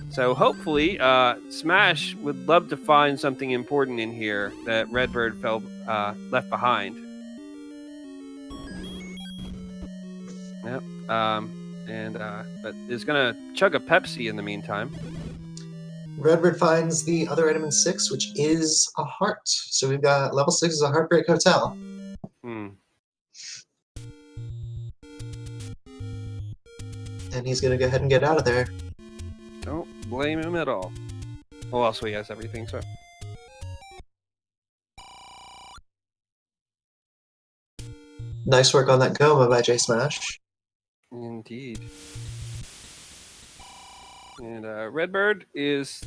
So hopefully, Smash would love to find something important in here that Redbird left behind. Yep. But is gonna chug a Pepsi in the meantime. Redbird finds the other item in 6, which is a heart. So we've got level 6 is a Heartbreak Hotel. And he's gonna go ahead and get out of there. Don't blame him at all. Well, also he has everything, so. Nice work on that Goma by HomerJSmash. Indeed. And Redbird is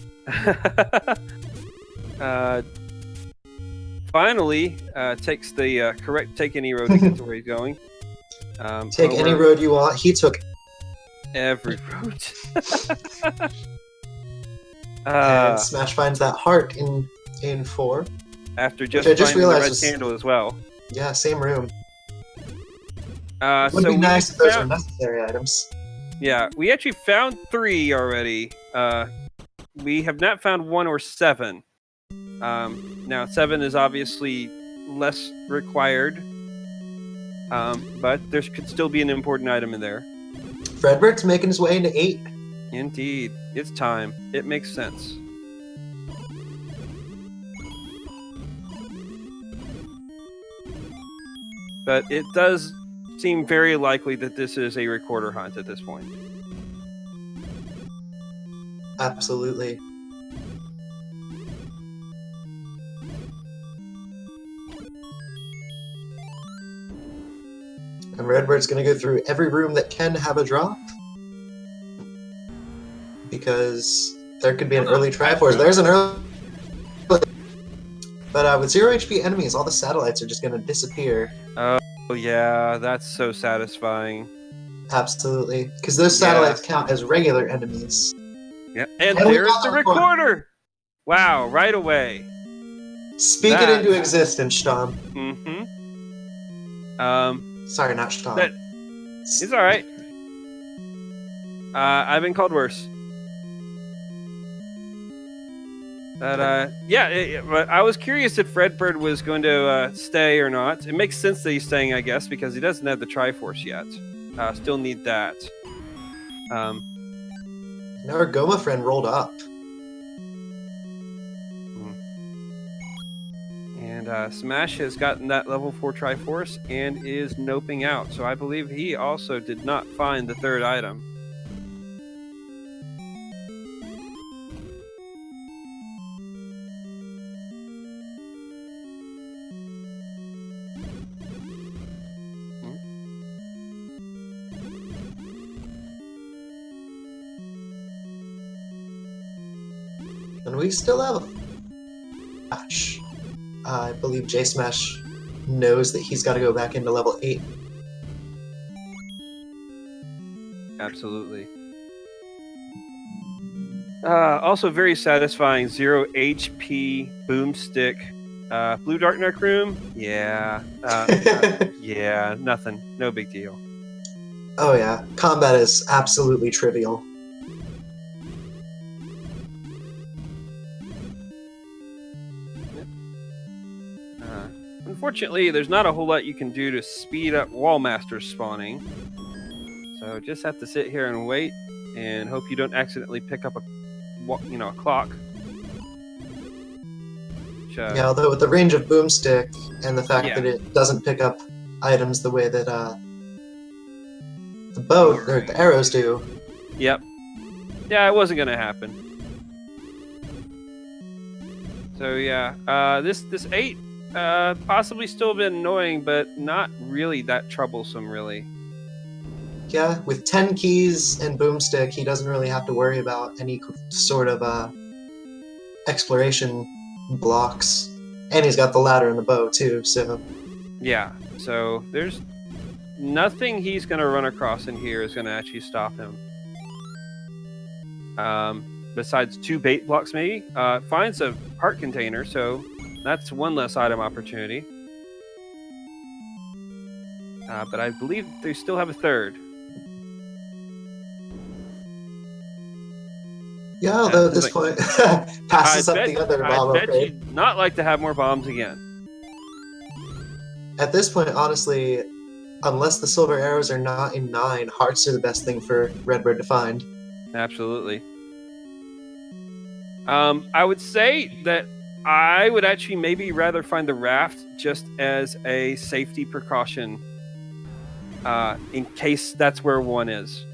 finally takes the correct take any road to get to where he's going. Take any road you want. He took every road. and Smash finds that heart in 4. After just Which I just finding the red realized candle as well. Yeah, same room. Would So be nice if those were necessary items. Yeah, we actually found 3 already. We have not found 1 or 7. Now 7 is obviously less required, but there could still be an important item in there. Redbird's making his way into 8. Indeed, it's time. It makes sense. But it does seem very likely that this is a recorder hunt at this point. Absolutely. And Redbird's going to go through every room that can have a drop. Because there could be an early Triforce. There's an early... But with 0 HP enemies, all the satellites are just going to disappear. Oh, yeah, that's so satisfying. Absolutely. Because those satellites count as regular enemies. Yeah, and there's the recorder! Wow, right away. Speak it into existence, Stom. Sorry, not Stom. It's alright. I've been called worse. But but I was curious if Redbird was going to stay or not. It makes sense that he's staying, I guess, because he doesn't have the Triforce yet. Still need that. Now our Goma friend rolled up. And Smash has gotten that level 4 Triforce and is noping out. So I believe he also did not find the 3rd item. And we still have a match. I believe HomerJSmash knows that he's got to go back into level 8. Absolutely. Also very satisfying 0 HP boomstick. Blue Dark Neck Room? Yeah. Yeah, nothing. No big deal. Oh yeah, combat is absolutely trivial. Unfortunately, there's not a whole lot you can do to speed up Wall Masters spawning. So just have to sit here and wait and hope you don't accidentally pick up a clock. Which, yeah, although with the range of Boomstick and the fact that it doesn't pick up items the way that the bow or the arrows do. Yep. Yeah, it wasn't gonna happen. So yeah, this 8 possibly still a bit annoying, but not really that troublesome, really. Yeah, with 10 keys and Boomstick, he doesn't really have to worry about any sort of exploration blocks. And he's got the ladder and the bow, too, so... Yeah, so there's nothing he's going to run across in here is going to actually stop him. Besides 2 bait blocks, maybe. Finds a heart container, so that's 1 less item opportunity. But I believe they still have a 3rd. Yeah, although at this point, passes up the other bomb upgrade. I bet you'd not like to have more bombs again. At this point, honestly, unless the silver arrows are not in 9, hearts are the best thing for Redbird to find. Absolutely. I would say that I would actually maybe rather find the raft just as a safety precaution in case that's where 1 is.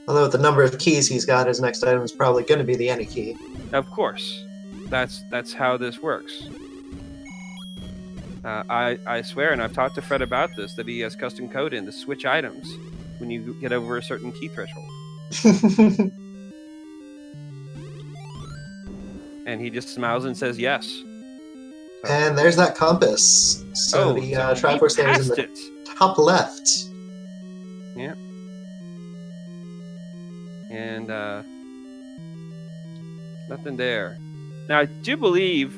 Although with the number of keys he's got, his next item is probably going to be the any key. Of course. That's how this works. I swear, and I've talked to Fred about this, that he has custom code in to switch items when you get over a certain key threshold. And he just smiles and says yes. So. And there's that compass. So the Triforce there is in the top left. Yeah. And nothing there. Now, I do believe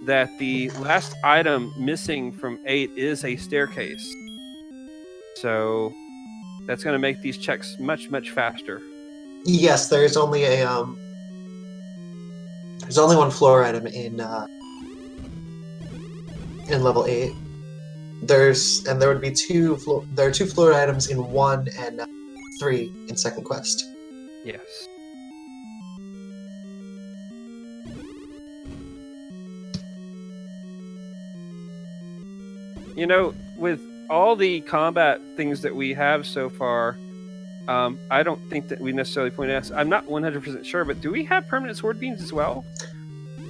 that the last item missing from 8 is a staircase. So that's going to make these checks much, much faster. Yes, there's only one floor item in level 8. There would be two floor items in 1 and 3 in second quest. Yes. You know, with all the combat things that we have so far, I don't think that we necessarily pointed out. I'm not 100% sure, but do we have permanent sword beams as well?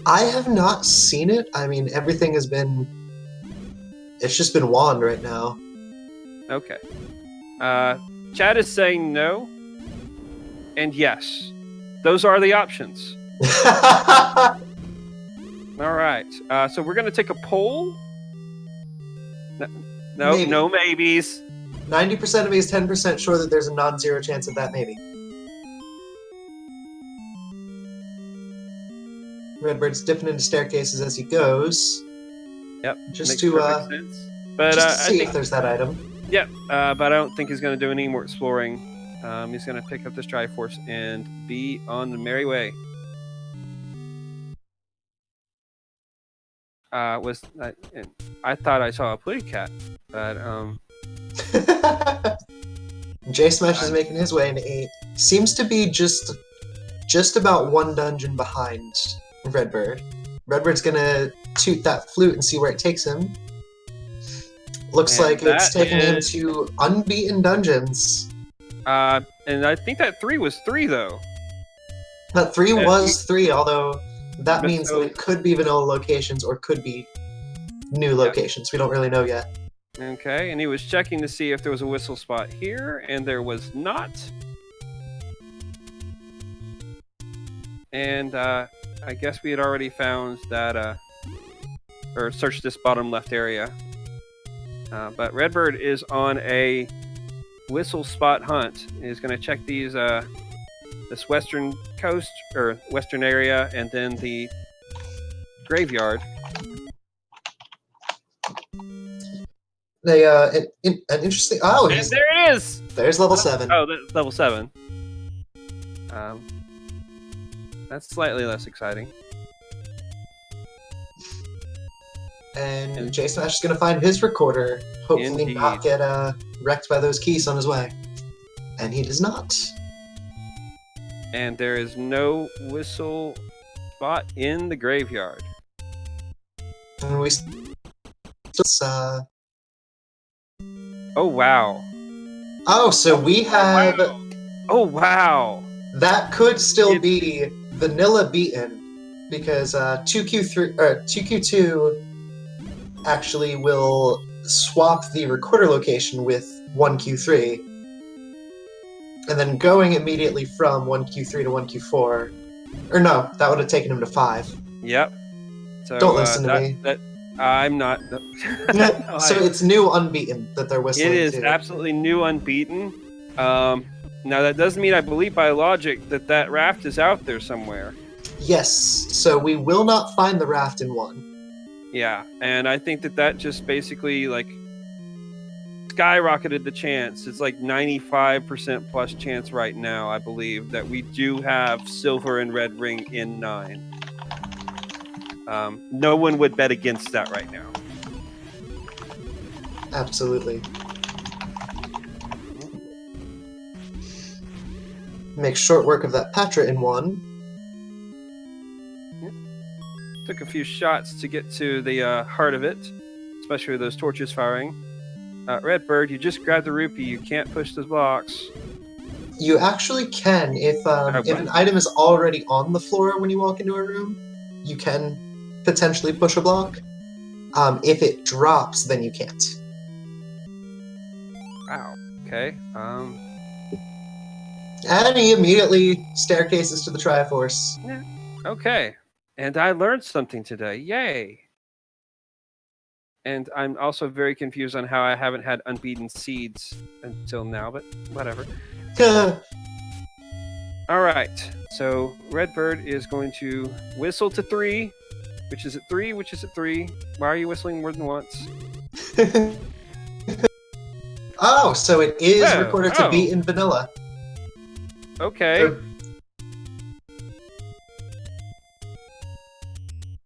I have not seen it. I mean, everything has been... It's just been wand right now. Okay. Chad is saying no and yes. Those are the options. All right. So we're going to take a poll. No, Maybe. No maybes. 90% of me is 10% sure that there's a non-zero chance of that maybe. Redbird's dipping into staircases as he goes. Yep. Just makes to perfect sense. But just to see I think if there's that item. Yep. But I don't think he's going to do any more exploring. He's going to pick up this Triforce and be on the merry way. I thought I saw a Plitty Cat, but HomerJSmash is making his way into 8. Seems to be just about one dungeon behind Redbird. Redbird's gonna toot that flute and see where it takes him. Looks like it's taking him to unbeaten dungeons. And I think that 3 was 3 though. That 3 was 3, although that means that it could be vanilla locations or could be new locations. We don't really know yet. Okay, and he was checking to see if there was a whistle spot here, and there was not. And I guess we had already found that, or searched this bottom left area. But Redbird is on a whistle spot hunt. He's going to check these, this western coast, or western area, and then the graveyard. An interesting... Oh, and there it is! There's level 7. Oh, that's level 7. That's slightly less exciting. And HomerJSmash is going to find his recorder. Hopefully not get wrecked by those keys on his way. And he does not. And there is no whistle spot in the graveyard. And we... Oh, wow. Oh, so we have... Oh, wow. That could still be vanilla beaten, because 2Q2 actually will swap the recorder location with 1Q3, and then going immediately from 1Q3 to 1Q4, or no, that would have taken him to 5. Yep. So, don't listen to me. I'm not. So it's new unbeaten that they're whistling. It is to. Absolutely new unbeaten. Now that doesn't mean I believe by logic that raft is out there somewhere. Yes. So we will not find the raft in 1. Yeah, and I think that just basically like skyrocketed the chance. It's like 95% plus chance right now, I believe, that we do have silver and red ring in 9. No one would bet against that right now. Absolutely. Make short work of that Patra in 1. Yep. Took a few shots to get to the heart of it, especially with those torches firing. Redbird, you just grabbed the rupee. You can't push the box. You actually can. If an item is already on the floor when you walk into a room, you can potentially push a block. If it drops, then you can't. Wow. Okay. And he immediately staircases to the Triforce. Yeah. Okay. And I learned something today. Yay. And I'm also very confused on how I haven't had unbeaten seeds until now, but whatever. All right. So Redbird is going to whistle to 3, which is at 3, which is at 3. Why are you whistling more than once? Oh, so it is recorded to be in vanilla. Okay.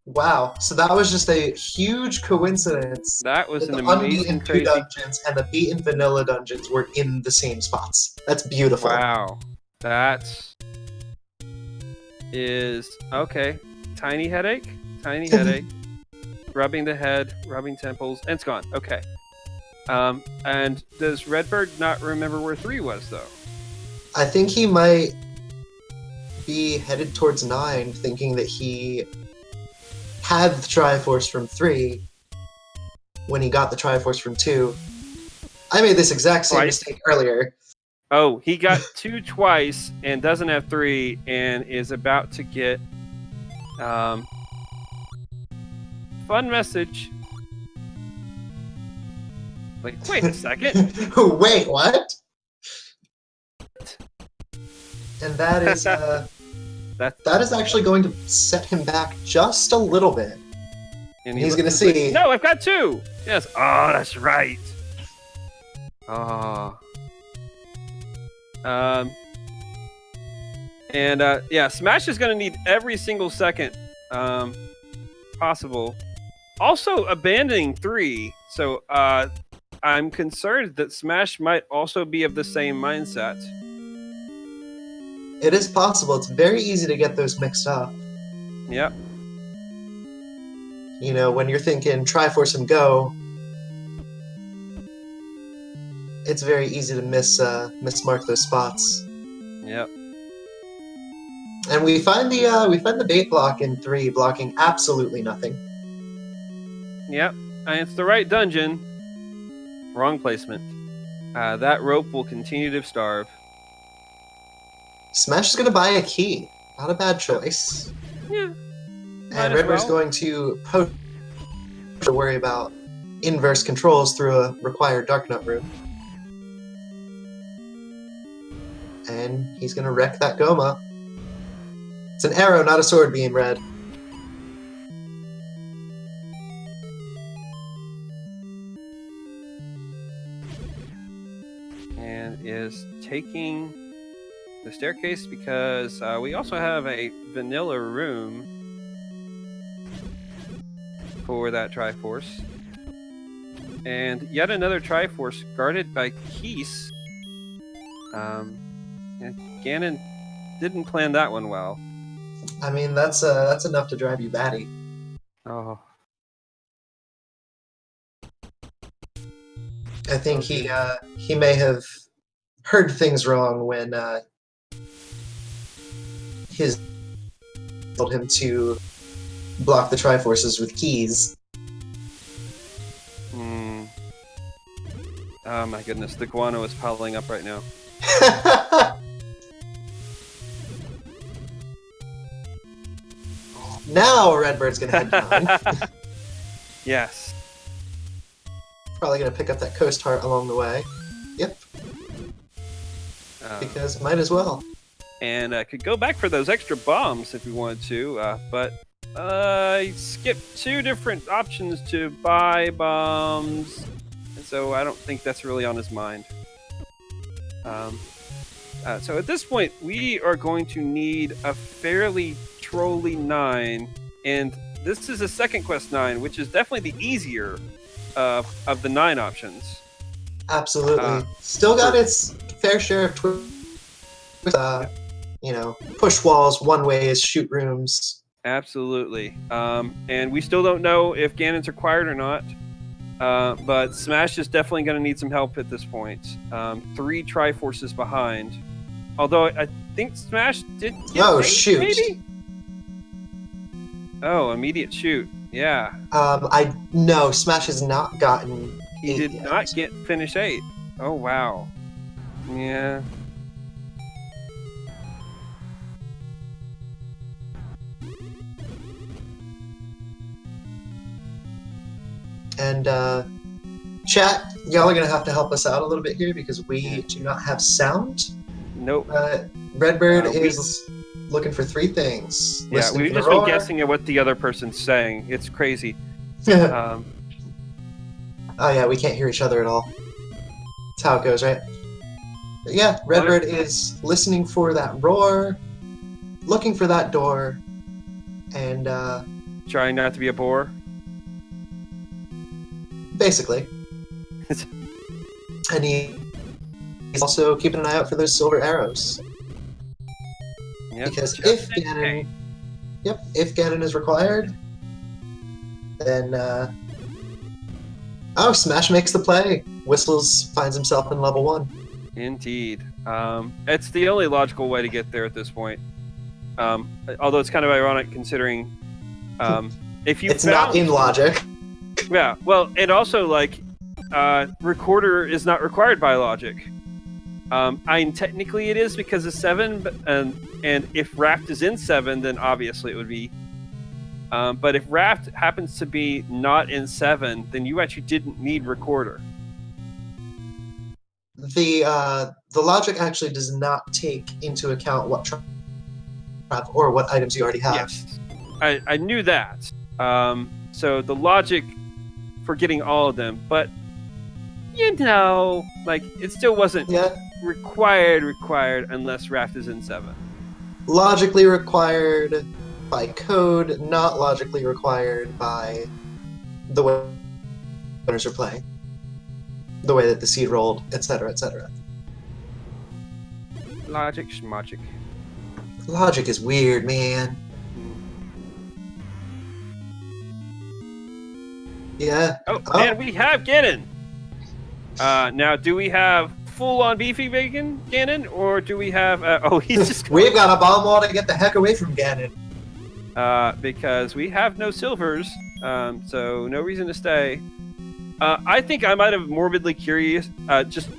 Wow. So that was just a huge coincidence. That was an the amazing, unbeaten crazy dungeons and the beaten vanilla dungeons were in the same spots. That's beautiful. Wow. That is okay. Tiny headache. Tiny headache. Rubbing the head, rubbing temples, and it's gone. Okay. And does Redbird not remember where 3 was, though? I think he might be headed towards 9, thinking that he had the Triforce from 3 when he got the Triforce from 2. I made this exact same mistake earlier. Oh, he got 2 twice and doesn't have 3 and is about to get fun message. Like, wait a second. Wait, what? And that is that is actually going to set him back just a little bit. And he's going to see. No, I've got 2. Yes. Oh, that's right. Oh. Yeah, Smash is going to need every single second possible. Also, abandoning 3. So I'm concerned that Smash might also be of the same mindset. It is possible. It's very easy to get those mixed up. Yep. You know, when you're thinking Triforce and Go, it's very easy to mismark those spots. Yep. And we find the bait block in 3, blocking absolutely nothing. Yep. And it's the right dungeon. Wrong placement. That rope will continue to starve. Smash is going to buy a key. Not a bad choice. Yeah. And Redbird's going to worry about inverse controls through a required Dark Nut room. And he's going to wreck that Goma. It's an arrow, not a sword beam, Red. And is taking the staircase because we also have a vanilla room for that Triforce. And yet another Triforce guarded by Keese. And Ganon didn't plan that one well. I mean, that's enough to drive you batty. Oh. I think he may have heard things wrong when his told him to block the Triforces with keys. Oh my goodness, the guano is piling up right now. Now Redbird's gonna head down. Yes. Probably gonna pick up that Coast Heart along the way. Yep. Because might as well. And could go back for those extra bombs if we wanted to, but I skipped 2 different options to buy bombs, and so I don't think that's really on his mind. So at this point, we are going to need a fairly trolly 9, and this is a second quest 9, which is definitely the easier of the 9 options. Absolutely. Still got its fair share of you know, push walls, one-ways, shoot rooms. Absolutely. And we still don't know if Ganon's required or not. But Smash is definitely going to need some help at this point. 3 Triforces behind. Although I think Smash did get shoot. Maybe? Oh, immediate shoot. Yeah. No, Smash has not gotten He 8 did yet. not get finish 8. Oh, wow. Yeah. And chat, y'all are gonna have to help us out a little bit here because we do not have sound. Nope. Redbird is looking for 3 things. Yeah, Listening we've for the just been roar. guessing at what the other person's saying. It's crazy. Oh yeah, we can't hear each other at all. That's how it goes, right? But yeah, Redbird is listening for that roar, looking for that door, and trying not to be a bore. Basically. And he's also keeping an eye out for those silver arrows. Yep, because if Ganon is required, then Smash makes the play. Whistles finds himself in level 1. Indeed. It's the only logical way to get there at this point. Although it's kind of ironic considering if you it's not in logic. Yeah, well, and also like recorder is not required by logic. Technically it is because of 7, and if Raft is in 7, then obviously it would be. But if Raft happens to be not in 7, then you actually didn't need recorder. The logic actually does not take into account what or what items you already have. Yes, I knew that. So the logic for getting all of them, but like it still wasn't required unless Raft is in 7. Logically required by code, not logically required by the way winners are playing, the way that the seed rolled, etc., etc. Logic, schmagic. Logic is weird, man. Yeah. And we have Ganon. Now, do we have full-on beefy bacon Ganon, or do we have? He's just. We've got a bomb wall to get the heck away from Ganon. Because we have no silvers, so no reason to stay. I think I might have morbidly curious. Just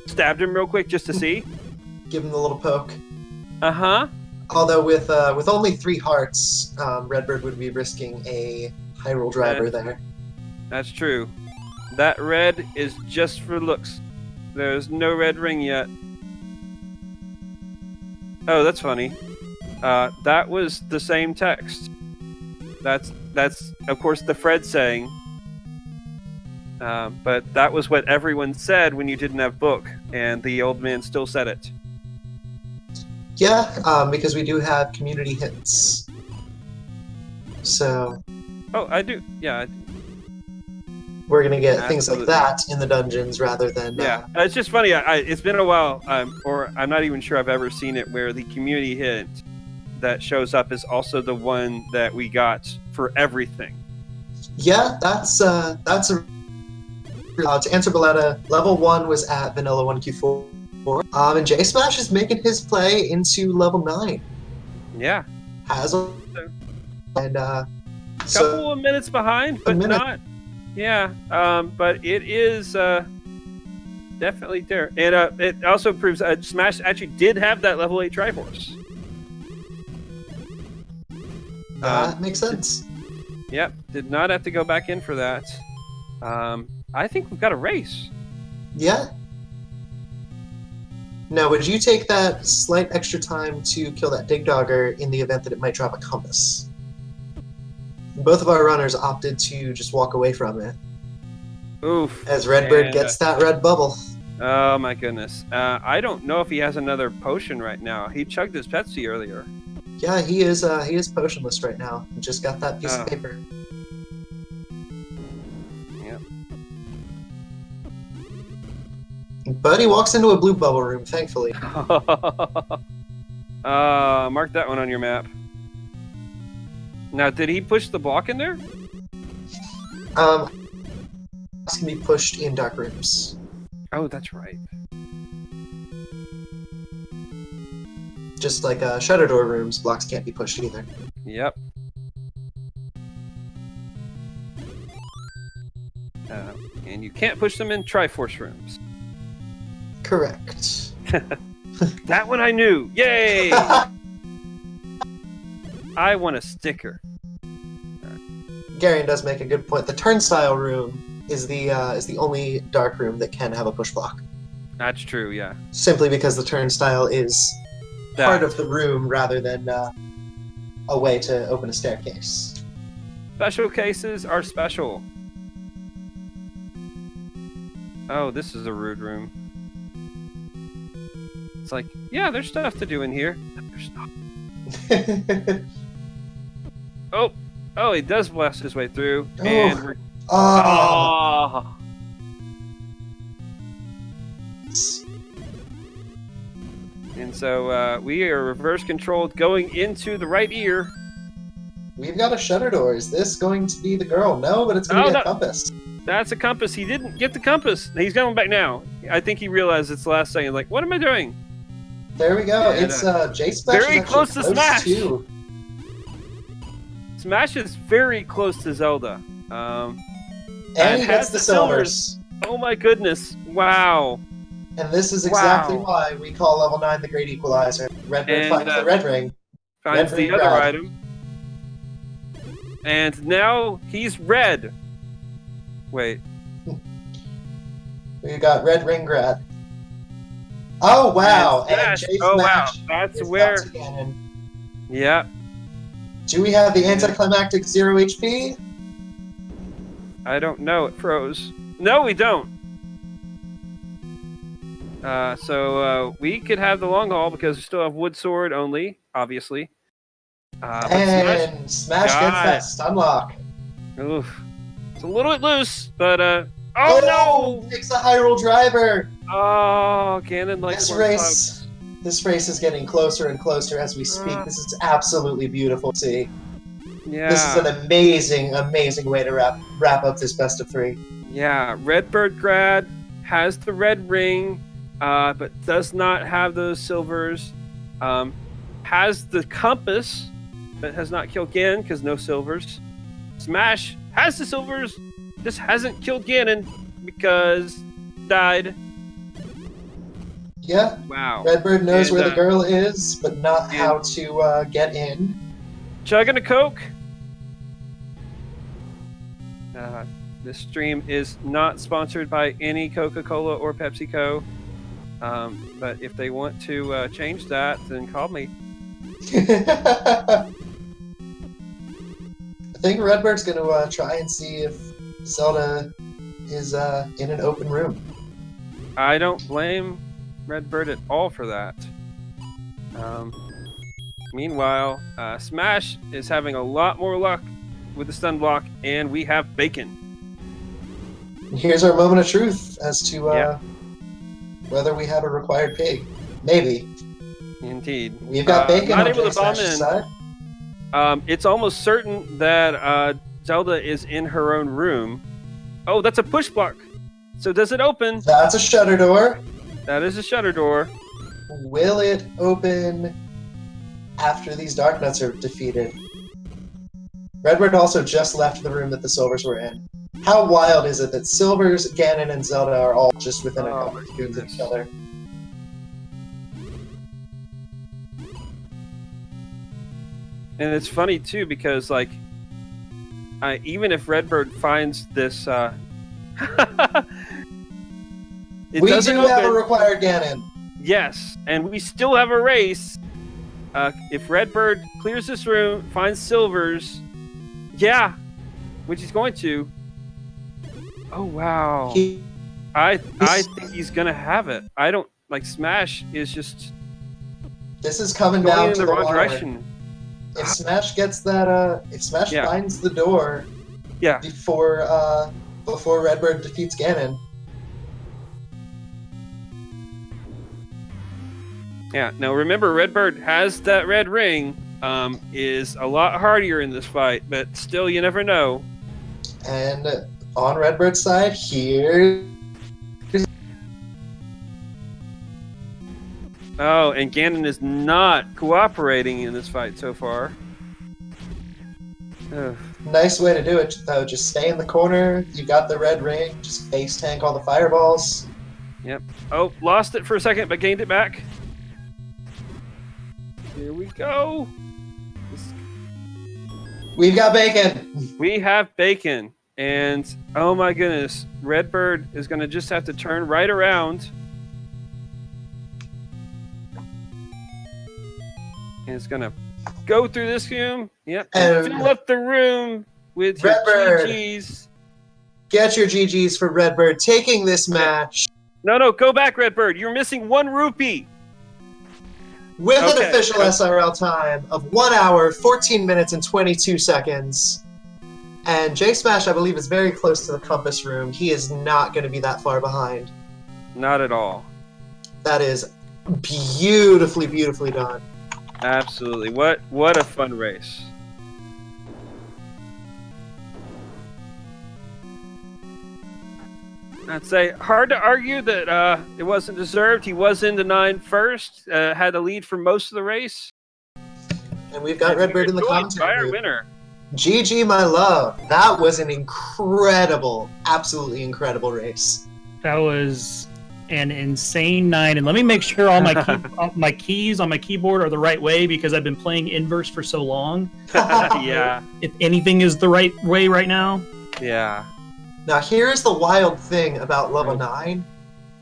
stabbed him real quick just to see. Give him the little poke. Although with only 3 hearts, Redbird would be risking a high roll driver there. That's true. That red is just for looks. There's no red ring yet. Oh, that's funny. That was the same text. That's of course the Fred saying. But that was what everyone said when you didn't have book, and the old man still said it. Yeah, because we do have community hits. So. Oh, I do. Yeah. We're gonna get things like that in the dungeons rather than. Yeah, it's just funny. It's been a while, or I'm not even sure I've ever seen it where the community hit that shows up is also the one that we got for everything. Yeah, that's a. To answer Belletta, level 1 was at Vanilla 1Q4, and HomerJSmash is making his play into level 9. Yeah, and couple of minutes behind, but not. Yeah, but it is definitely there, and it also proves Smash actually did have that level 8 Triforce. That makes sense. Yep, did not have to go back in for that. I think we've got a race. Yeah. Now, would you take that slight extra time to kill that Dig Dogger in the event that it might drop a compass? Both of our runners opted to just walk away from it. Oof. As Redbird gets that red bubble. Oh my goodness. I don't know if he has another potion right now. He chugged his Pepsi earlier. Yeah, he is potionless right now. He just got that piece of paper. Yep. But he walks into a blue bubble room, thankfully. Mark that one on your map. Now, did he push the block in there? This can be pushed in dark rooms. Oh, that's right. Just like shutter door rooms, blocks can't be pushed either. Yep. And you can't push them in Triforce rooms. Correct. That one I knew. Yay! I want a sticker. Garion does make a good point. The turnstile room is the only dark room that can have a push block. That's true, yeah. Simply because the turnstile is part of the room rather than a way to open a staircase. Special cases are special. Oh, this is a rude room. It's like, yeah, there's stuff to do in here. There's not. Oh, he does blast his way through. And we're... Oh. And so we are reverse controlled going into the right ear. We've got a shutter door. Is this going to be the girl? No, but it's going to be a compass. That's a compass. He didn't get the compass. He's going back now. I think he realized it's the last second. Like, what am I doing? There we go. And, it's HomerJSmash. Very close to Smash. Too. Smash is very close to Zelda. And he gets the silvers. Oh my goodness. Wow. And this is exactly why we call level 9 the Great Equalizer. Redbird finds the red ring. Finds the other item. And now he's red. Wait. We got Redbirdgrad. Oh, wow. And HomerJSmash. That's where... Yeah. Do we have the anticlimactic 0 HP? I don't know. It froze. No, we don't. So we could have the long haul because we still have wood sword only, obviously. And Smash gets that stun lock. Oof. It's a little bit loose, but oh no! It's a Hyrule driver. Oh, Ganon like this race is getting closer and closer as we speak. This is absolutely beautiful to see. Yeah. This is an amazing, amazing way to wrap up this best of 3. Yeah, Redbirdgrad has the red ring, but does not have those silvers. Has the compass, but has not killed Ganon because no silvers. Smash has the silvers, just hasn't killed Ganon because died. Yeah. Wow. Redbird knows where the girl is, but not how to get in. Chugging a Coke. This stream is not sponsored by any Coca-Cola or PepsiCo. But if they want to change that, then call me. I think Redbird's going to try and see if Zelda is in an open room. I don't blame Redbird at all for that. Meanwhile, Smash is having a lot more luck with the stun block, and we have bacon. Here's our moment of truth as to whether we have a required pig. Maybe. Indeed. We've got bacon not on able to bomb in. Side. It's almost certain that Zelda is in her own room. Oh, that's a push block. So does it open? That's a shutter door. That is a shutter door. Will it open after these Dark Nuts are defeated? Redbird also just left the room that the Silvers were in. How wild is it that Silvers, Ganon, and Zelda are all just within a couple of feet of each other? And it's funny too because, like, even if Redbird finds this, we do have a required Ganon. Yes, and we still have a race. If Redbird clears this room, finds Silvers, yeah, which he's going to. Oh wow! I think he's gonna have it. I don't like Smash is just. This is coming down in to the wrong wire. direction. If Smash gets that, if Smash finds the door, before Redbird defeats Ganon. Yeah. Now remember, Redbird has that red ring. Is a lot hardier in this fight, but still, you never know. And on Redbird's side, here. Oh, and Ganon is not cooperating in this fight so far. Ugh. Nice way to do it, though. Just stay in the corner. You got the red ring. Just face tank all the fireballs. Yep. Oh, lost it for a second, but gained it back. Here we go. We've got bacon. We have bacon. And, oh my goodness, Redbird is going to just have to turn right around. And it's going to go through this room. Yep. And fill up the room with Redbird. your GGs. Get your GGs for Redbird taking this match. No, go back, Redbird. You're missing 1 rupee. With an official SRL time of 1 hour, 14 minutes, and 22 seconds. And HomerJSmash, I believe, is very close to the compass room. He is not going to be that far behind. Not at all. That is beautifully, beautifully done. Absolutely. What a fun race. I'd say hard to argue that it wasn't deserved. He was into 9 first, had the lead for most of the race. And we've got Redbird in the commentary booth. Winner. GG, my love. That was an incredible, absolutely incredible race. That was an insane 9. And let me make sure all my keys on my keyboard are the right way because I've been playing inverse for so long. Yeah. If anything is the right way right now. Yeah. Now, here's the wild thing about level 9.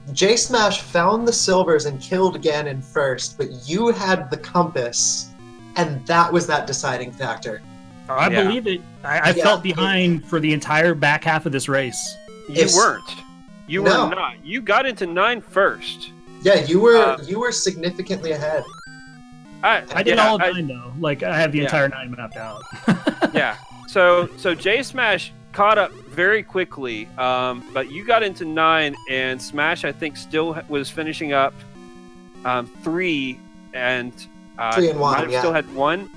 HomerJSmash found the silvers and killed Ganon first, but you had the compass, and that was that deciding factor. I believe it. I felt behind for the entire back half of this race. You weren't. You were not. You got into 9 first. Yeah, you were significantly ahead. I did all of 9 though. Like I have the entire 9 mapped out. Yeah. So HomerJSmash caught up very quickly, but you got into 9, and Smash I think still was finishing up 3, and 3 and 1. Might have still had 1,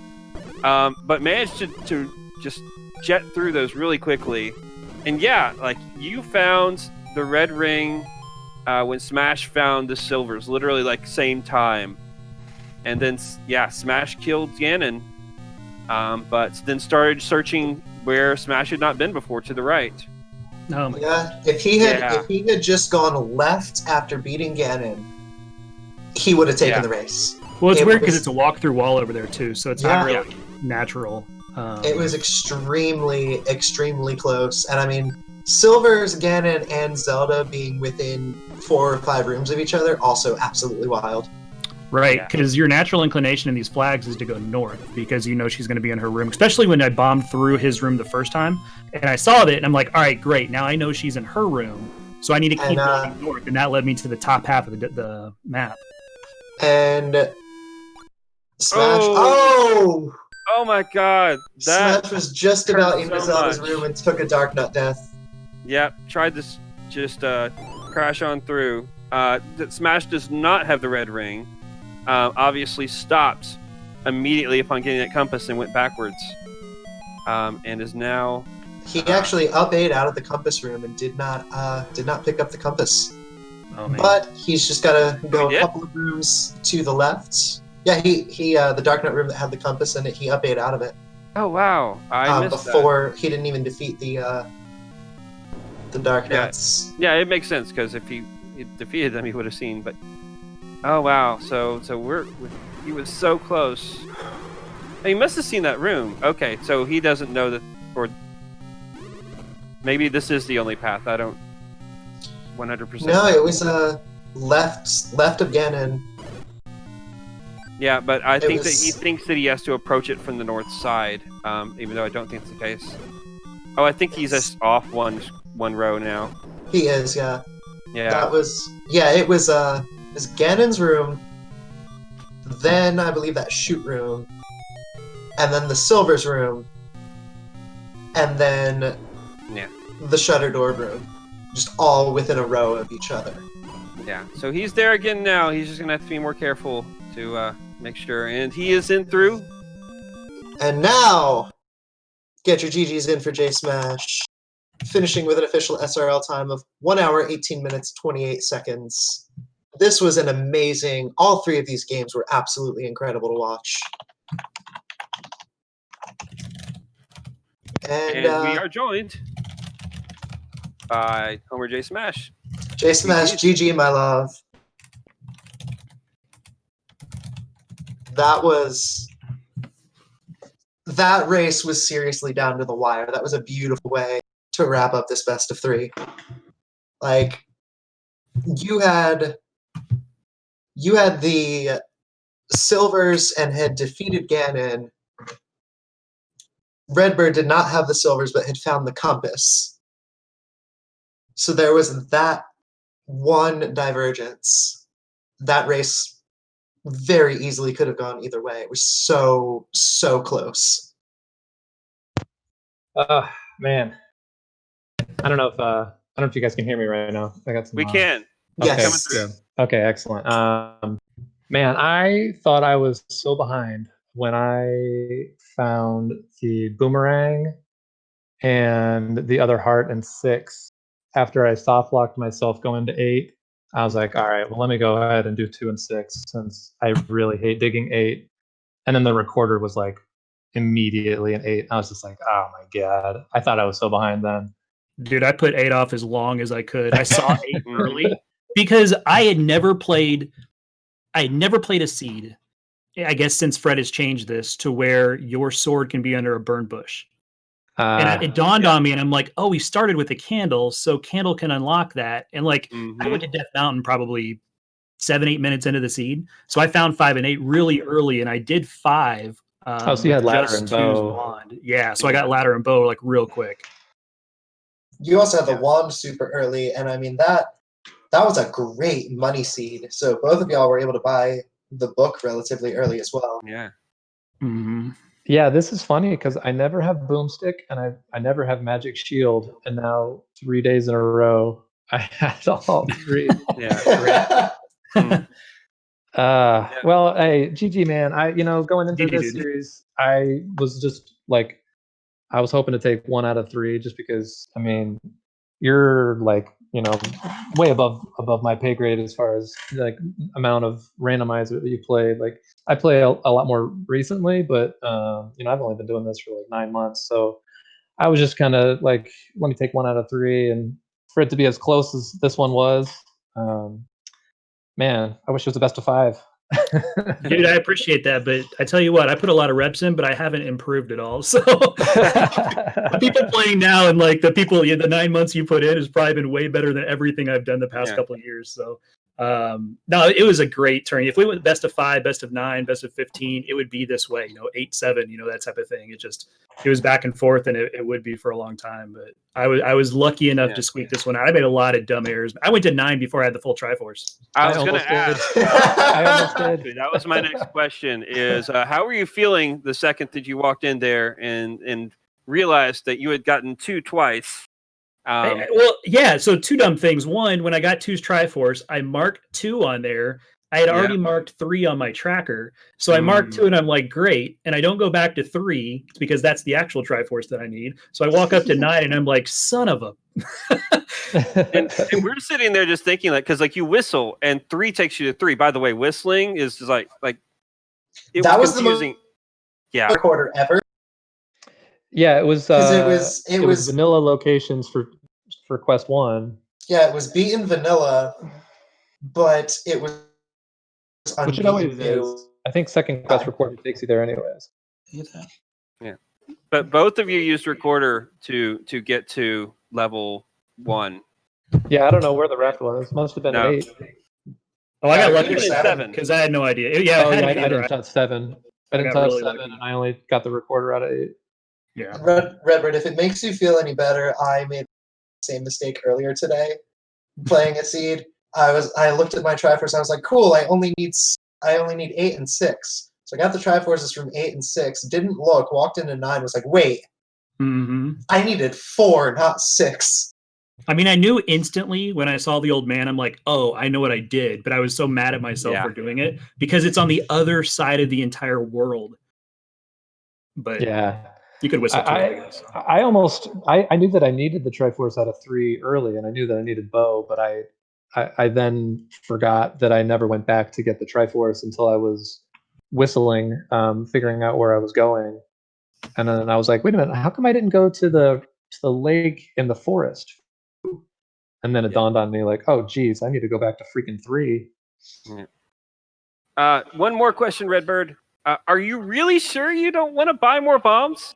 but managed to just jet through those really quickly. And like you found the red ring when Smash found the silvers, literally like same time. And then Smash killed Ganon, but then started searching where Smash had not been before, to the right. Yeah, if he had just gone left after beating Ganon, he would have taken the race. Well, it's weird because it's a walk-through wall over there too, so it's not really natural. It was extremely, extremely close, and I mean, Silver's, Ganon, and Zelda being within 4 or 5 rooms of each other, also absolutely wild. Right, because your natural inclination in these flags is to go north, because you know she's going to be in her room, especially when I bombed through his room the first time, and I saw that, and I'm like, all right, great, now I know she's in her room, so I need to keep going north, and that led me to the top half of the map. And Smash... Oh my god! Smash was just about into Zelda's room and took a Dark Nut death. Yep, tried to just crash on through. Smash does not have the red ring. Obviously stopped immediately upon getting that compass and went backwards. And is now... He actually up-8 out of the compass room and did not pick up the compass. Oh, man. But he's just got to go a couple of rooms to the left. Yeah, he the Dark Knight room that had the compass in it, he up-8 out of it. Oh, wow. I missed before he didn't even defeat the Dark Knights. Yeah, it makes sense, because if he defeated them, he would have seen, but... Oh, wow. So he was so close. He must have seen that room. Okay, so he doesn't know that, or maybe this is the only path. I don't 100%. No, it was left of Ganon. Yeah, but I think that he thinks that he has to approach it from the north side, even though I don't think it's the case. Oh, I think he's just off one row now. He is, yeah. Yeah. It was Ganon's room, then I believe that shoot room, and then the Silver's room, and then the Shutter Door room. Just all within a row of each other. Yeah, so he's there again now. He's just going to have to be more careful to make sure. And he is in through. And now, get your GGs in for HomerJSmash. Finishing with an official SRL time of 1 hour, 18 minutes, 28 seconds. This was an amazing... All 3 of these games were absolutely incredible to watch. And we are joined by HomerJSmash. JSmash, GG, my love. That race was seriously down to the wire. That was a beautiful way to wrap up this best of 3. Like, you had the silvers and had defeated Ganon. Redbird did not have the silvers, but had found the compass. So there was that one divergence. That race very easily could have gone either way. It was so close. Man, I don't know if you guys can hear me right now. I got some. We can. Yes. Coming through. Okay, excellent. Man, I thought I was so behind when I found the boomerang and the other heart in 6. After I soft locked myself going to 8, I was like, all right, well, let me go ahead and do 2 and 6 since I really hate digging 8. And then the recorder was like immediately an 8. I was just like, oh my God. I thought I was so behind then. Dude, I put 8 off as long as I could. I saw 8 early because I had never played a seed, I guess, since Fred has changed this to where your sword can be under a burn bush. And it dawned on me, and I'm like, oh, we started with a candle, so candle can unlock that. And like, I went to Death Mountain probably 7-8 minutes into the seed, so I found 5 and 8 really early, and I did 5. So you had ladder and bow. Wand. Yeah, so I got ladder and bow like real quick. You also had the wand super early, and I mean that was a great money seed. So both of y'all were able to buy the book relatively early as well. Yeah. Mm-hmm. Yeah, this is funny because I never have boomstick and I never have magic shield, and now 3 days in a row I had all 3. Yeah. Well, hey, GG, man. Going into this dude. series, I was just like, I was hoping to take 1 out of 3 just because, I mean, you're like, way above my pay grade as far as like amount of randomizer that you played. Like, I play a lot more recently, but I've only been doing this for like 9 months, so I was just kind of like, let me take 1 out of 3, and for it to be as close as this one was, man, I wish it was the best of 5. Dude, I appreciate that, but I tell you what, I put a lot of reps in, but I haven't improved at all. So the people playing now and like the 9 months you put in has probably been way better than everything I've done the past couple of years. So no, it was a great tourney. If we went best of 5, best of 9, best of 15, it would be this way, 8-7, that type of thing. It was back and forth, and it would be for a long time. But I was lucky enough to squeak this one out. I made a lot of dumb errors. I went to 9 before I had the full Triforce. I was going to ask. I almost did. That was my next question is, how were you feeling the second that you walked in there and realized that you had gotten 2 twice? So 2 dumb things. One, when I got 2's Triforce, I marked 2 on there. I had already marked 3 on my tracker. So I marked 2 and I'm like, great. And I don't go back to 3 because that's the actual Triforce that I need. So I walk up to 9 and I'm like, son of a. and we're sitting there just thinking because you whistle and 3 takes you to 3. By the way, whistling is just like that was confusing. The most recorder ever. Yeah, it was. It was vanilla locations for Quest 1. Yeah, it was beaten vanilla, but it was. Which it always is. I think second quest recorder takes you there anyways. Yeah, but both of you used recorder to get to level 1. Yeah, I don't know where the ref was. Must have been 8. Oh, I got lucky with 7 because I had no idea. Yeah, I didn't touch 7. I didn't touch 7, and I only got the recorder out of 8. Yeah. Redbird, if it makes you feel any better, I made the same mistake earlier today playing a seed. I looked at my Triforce and I was like, cool, I only need 8 and 6. So I got the Triforces from 8 and 6, didn't look, walked into 9, was like, wait. I needed 4, not 6. I mean, I knew instantly when I saw the old man, I'm like, oh, I know what I did. But I was so mad at myself for doing it because it's on the other side of the entire world. But yeah. You could whistle too, I guess. I knew that I needed the Triforce out of 3 early, and I knew that I needed bow, but I then forgot that I never went back to get the Triforce until I was whistling, figuring out where I was going. And then I was like, wait a minute, how come I didn't go to the lake in the forest? And then it dawned on me, like, oh, geez, I need to go back to freaking 3. Yeah. One more question, Redbird. Are you really sure you don't want to buy more bombs?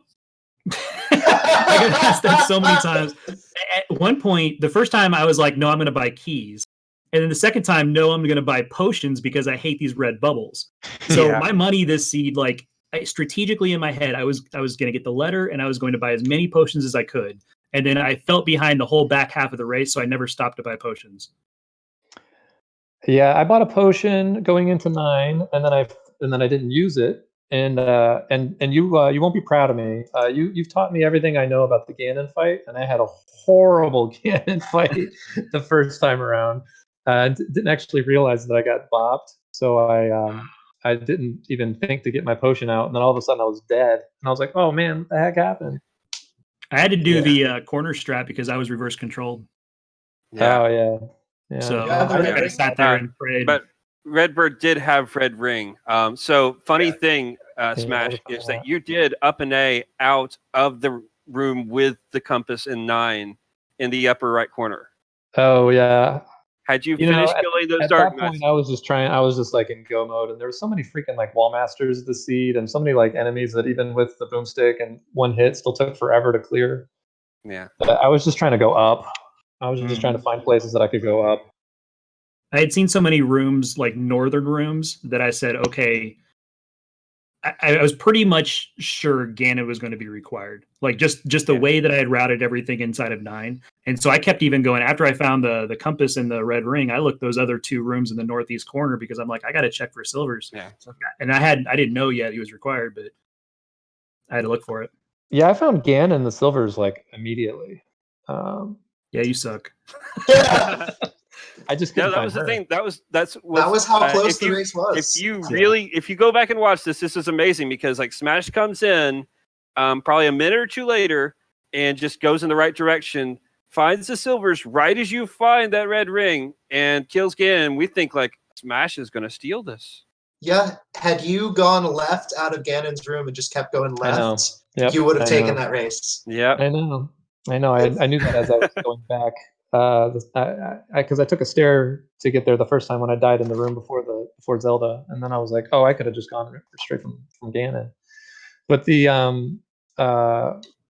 I got asked that so many times. At one point, the first time I was like, no, I'm going to buy keys. And then the second time, no, I'm going to buy potions because I hate these red bubbles. So my money this seed, like strategically in my head, I was going to get the letter and I was going to buy as many potions as I could. And then I felt behind the whole back half of the race, so I never stopped to buy potions. Yeah, I bought a potion going into 9, and then I didn't use it. And you won't be proud of me. You've taught me everything I know about the Ganon fight, and I had a horrible Ganon fight the first time around. Didn't actually realize that I got bopped, so I didn't even think to get my potion out, and then all of a sudden I was dead, and I was like, oh man, what the heck happened? I had to do the corner strat because I was reverse controlled. Yeah. Oh yeah. So I I sat there and prayed. But Redbird did have red ring. So funny thing, Smash, is that you did up an A out of the room with the compass in 9 in the upper right corner. Oh yeah. Had you finished killing those dark at that point, I was just like in go mode, and there were so many freaking like wall masters of the seed, and so many like enemies that even with the boomstick and one hit still took forever to clear. Yeah. But I was just trying to go up. I was just trying to find places that I could go up. I had seen so many rooms, like northern rooms, that I said, okay, I was pretty much sure Ganon was going to be required. Like just the way that I had routed everything inside of 9. And so I kept even going after I found the compass and the red ring. I looked those other 2 rooms in the northeast corner because I'm like, I got to check for silvers. Yeah. And I didn't know yet he was required, but I had to look for it. Yeah, I found Ganon and the silvers like immediately. Yeah, you suck. I just that was the thing. That was how close the race was. If you go back and watch this is amazing because like Smash comes in probably a minute or 2 later and just goes in the right direction, finds the silvers right as you find that red ring and kills Ganon. We think like Smash is going to steal this. Yeah, had you gone left out of Ganon's room and just kept going left, you would have taken that race. Yeah, I know. I knew that as I was going back. Because I took a stair to get there the first time when I died in the room before Zelda, and then I was like, oh, I could have just gone straight from Ganon. But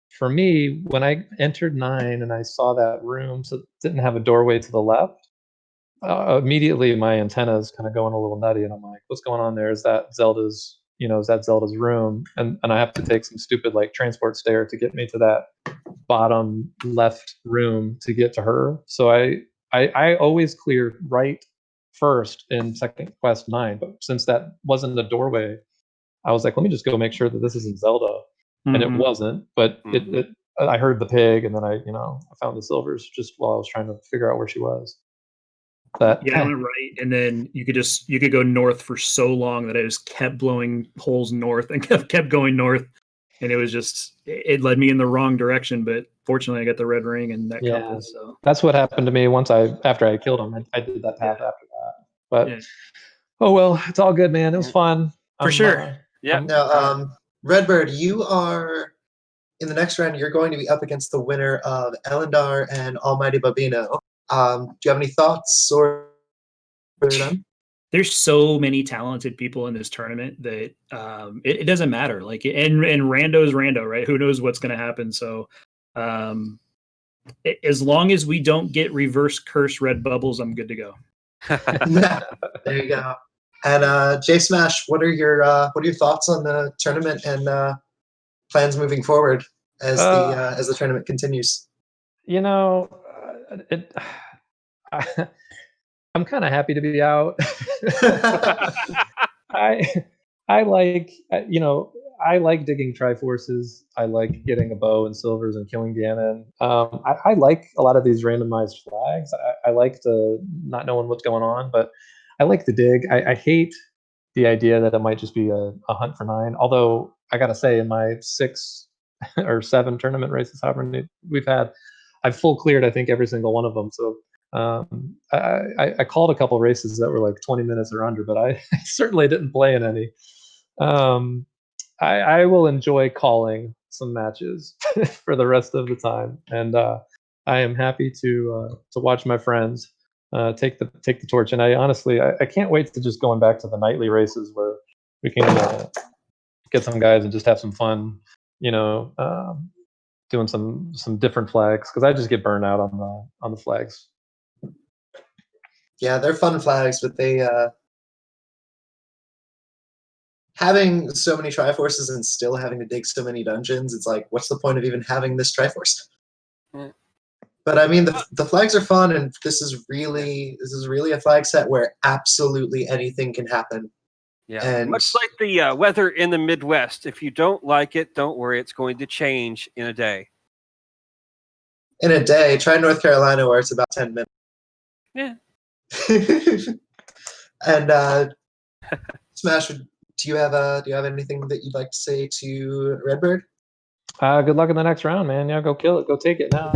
for me, when I entered 9 and I saw that room, so it didn't have a doorway to the left, immediately my antennas kind of going a little nutty, and I'm like, what's going on there? Is that Zelda's room? And I have to take some stupid like transport stair to get me to that bottom left room to get to her. So I always clear right first in second quest 9, but since that wasn't the doorway, I was like, let me just go make sure that this isn't Zelda. And it wasn't, but I heard the pig, and then I found the silvers just while I was trying to figure out where she was. But I went right, and then you could go north for so long that I just kept blowing holes north and kept going north. And it was just, it led me in the wrong direction, but fortunately I got the red ring and that compass. So that's what happened to me after I killed him. I did that path after that. But oh well, it's all good, man. It was fun. For sure. Now, Redbird, you are in the next round. You're going to be up against the winner of Elendar and Almighty Babino. Do you have any thoughts or for them? There's so many talented people in this tournament that it doesn't matter. Like, and rando's rando, right? Who knows what's going to happen? So, as long as we don't get reverse curse red bubbles, I'm good to go. There you go. And HomerJSmash, what are your thoughts on the tournament and plans moving forward as the tournament continues? I'm kind of happy to be out. I like digging Triforces. I like getting a bow and silvers and killing Ganon. I like a lot of these randomized flags. I like the not knowing what's going on, but I like the dig. I hate the idea that it might just be a hunt for 9. Although I gotta say, in my 6 or 7 tournament races, however many we've had, I've full cleared I think every single one of them. So I called a couple races that were like 20 minutes or under, but I certainly didn't play in any. I will enjoy calling some matches for the rest of the time, and I am happy to watch my friends take the torch. And I honestly, I can't wait to just going back to the nightly races where we can get some guys and just have some fun, doing some different flags, because I just get burned out on the flags. Yeah, they're fun flags, but they having so many Triforces and still having to dig so many dungeons, it's like, what's the point of even having this Triforce? Mm. But I mean, the flags are fun, and this is really a flag set where absolutely anything can happen. Yeah, And much like the weather in the Midwest. If you don't like it, don't worry. It's going to change in a day. in a day, try North Carolina where it's about 10 minutes. Yeah. And Smash, do you have anything that you'd like to say to Redbird? Good luck in the next round, man. Yeah, go kill it. Go take it now.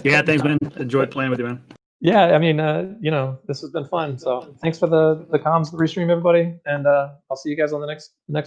Yeah, thanks, man. Enjoyed playing with you, man. Yeah, I mean, this has been fun. So thanks for the comms, the restream, everybody, and I'll see you guys on the next one.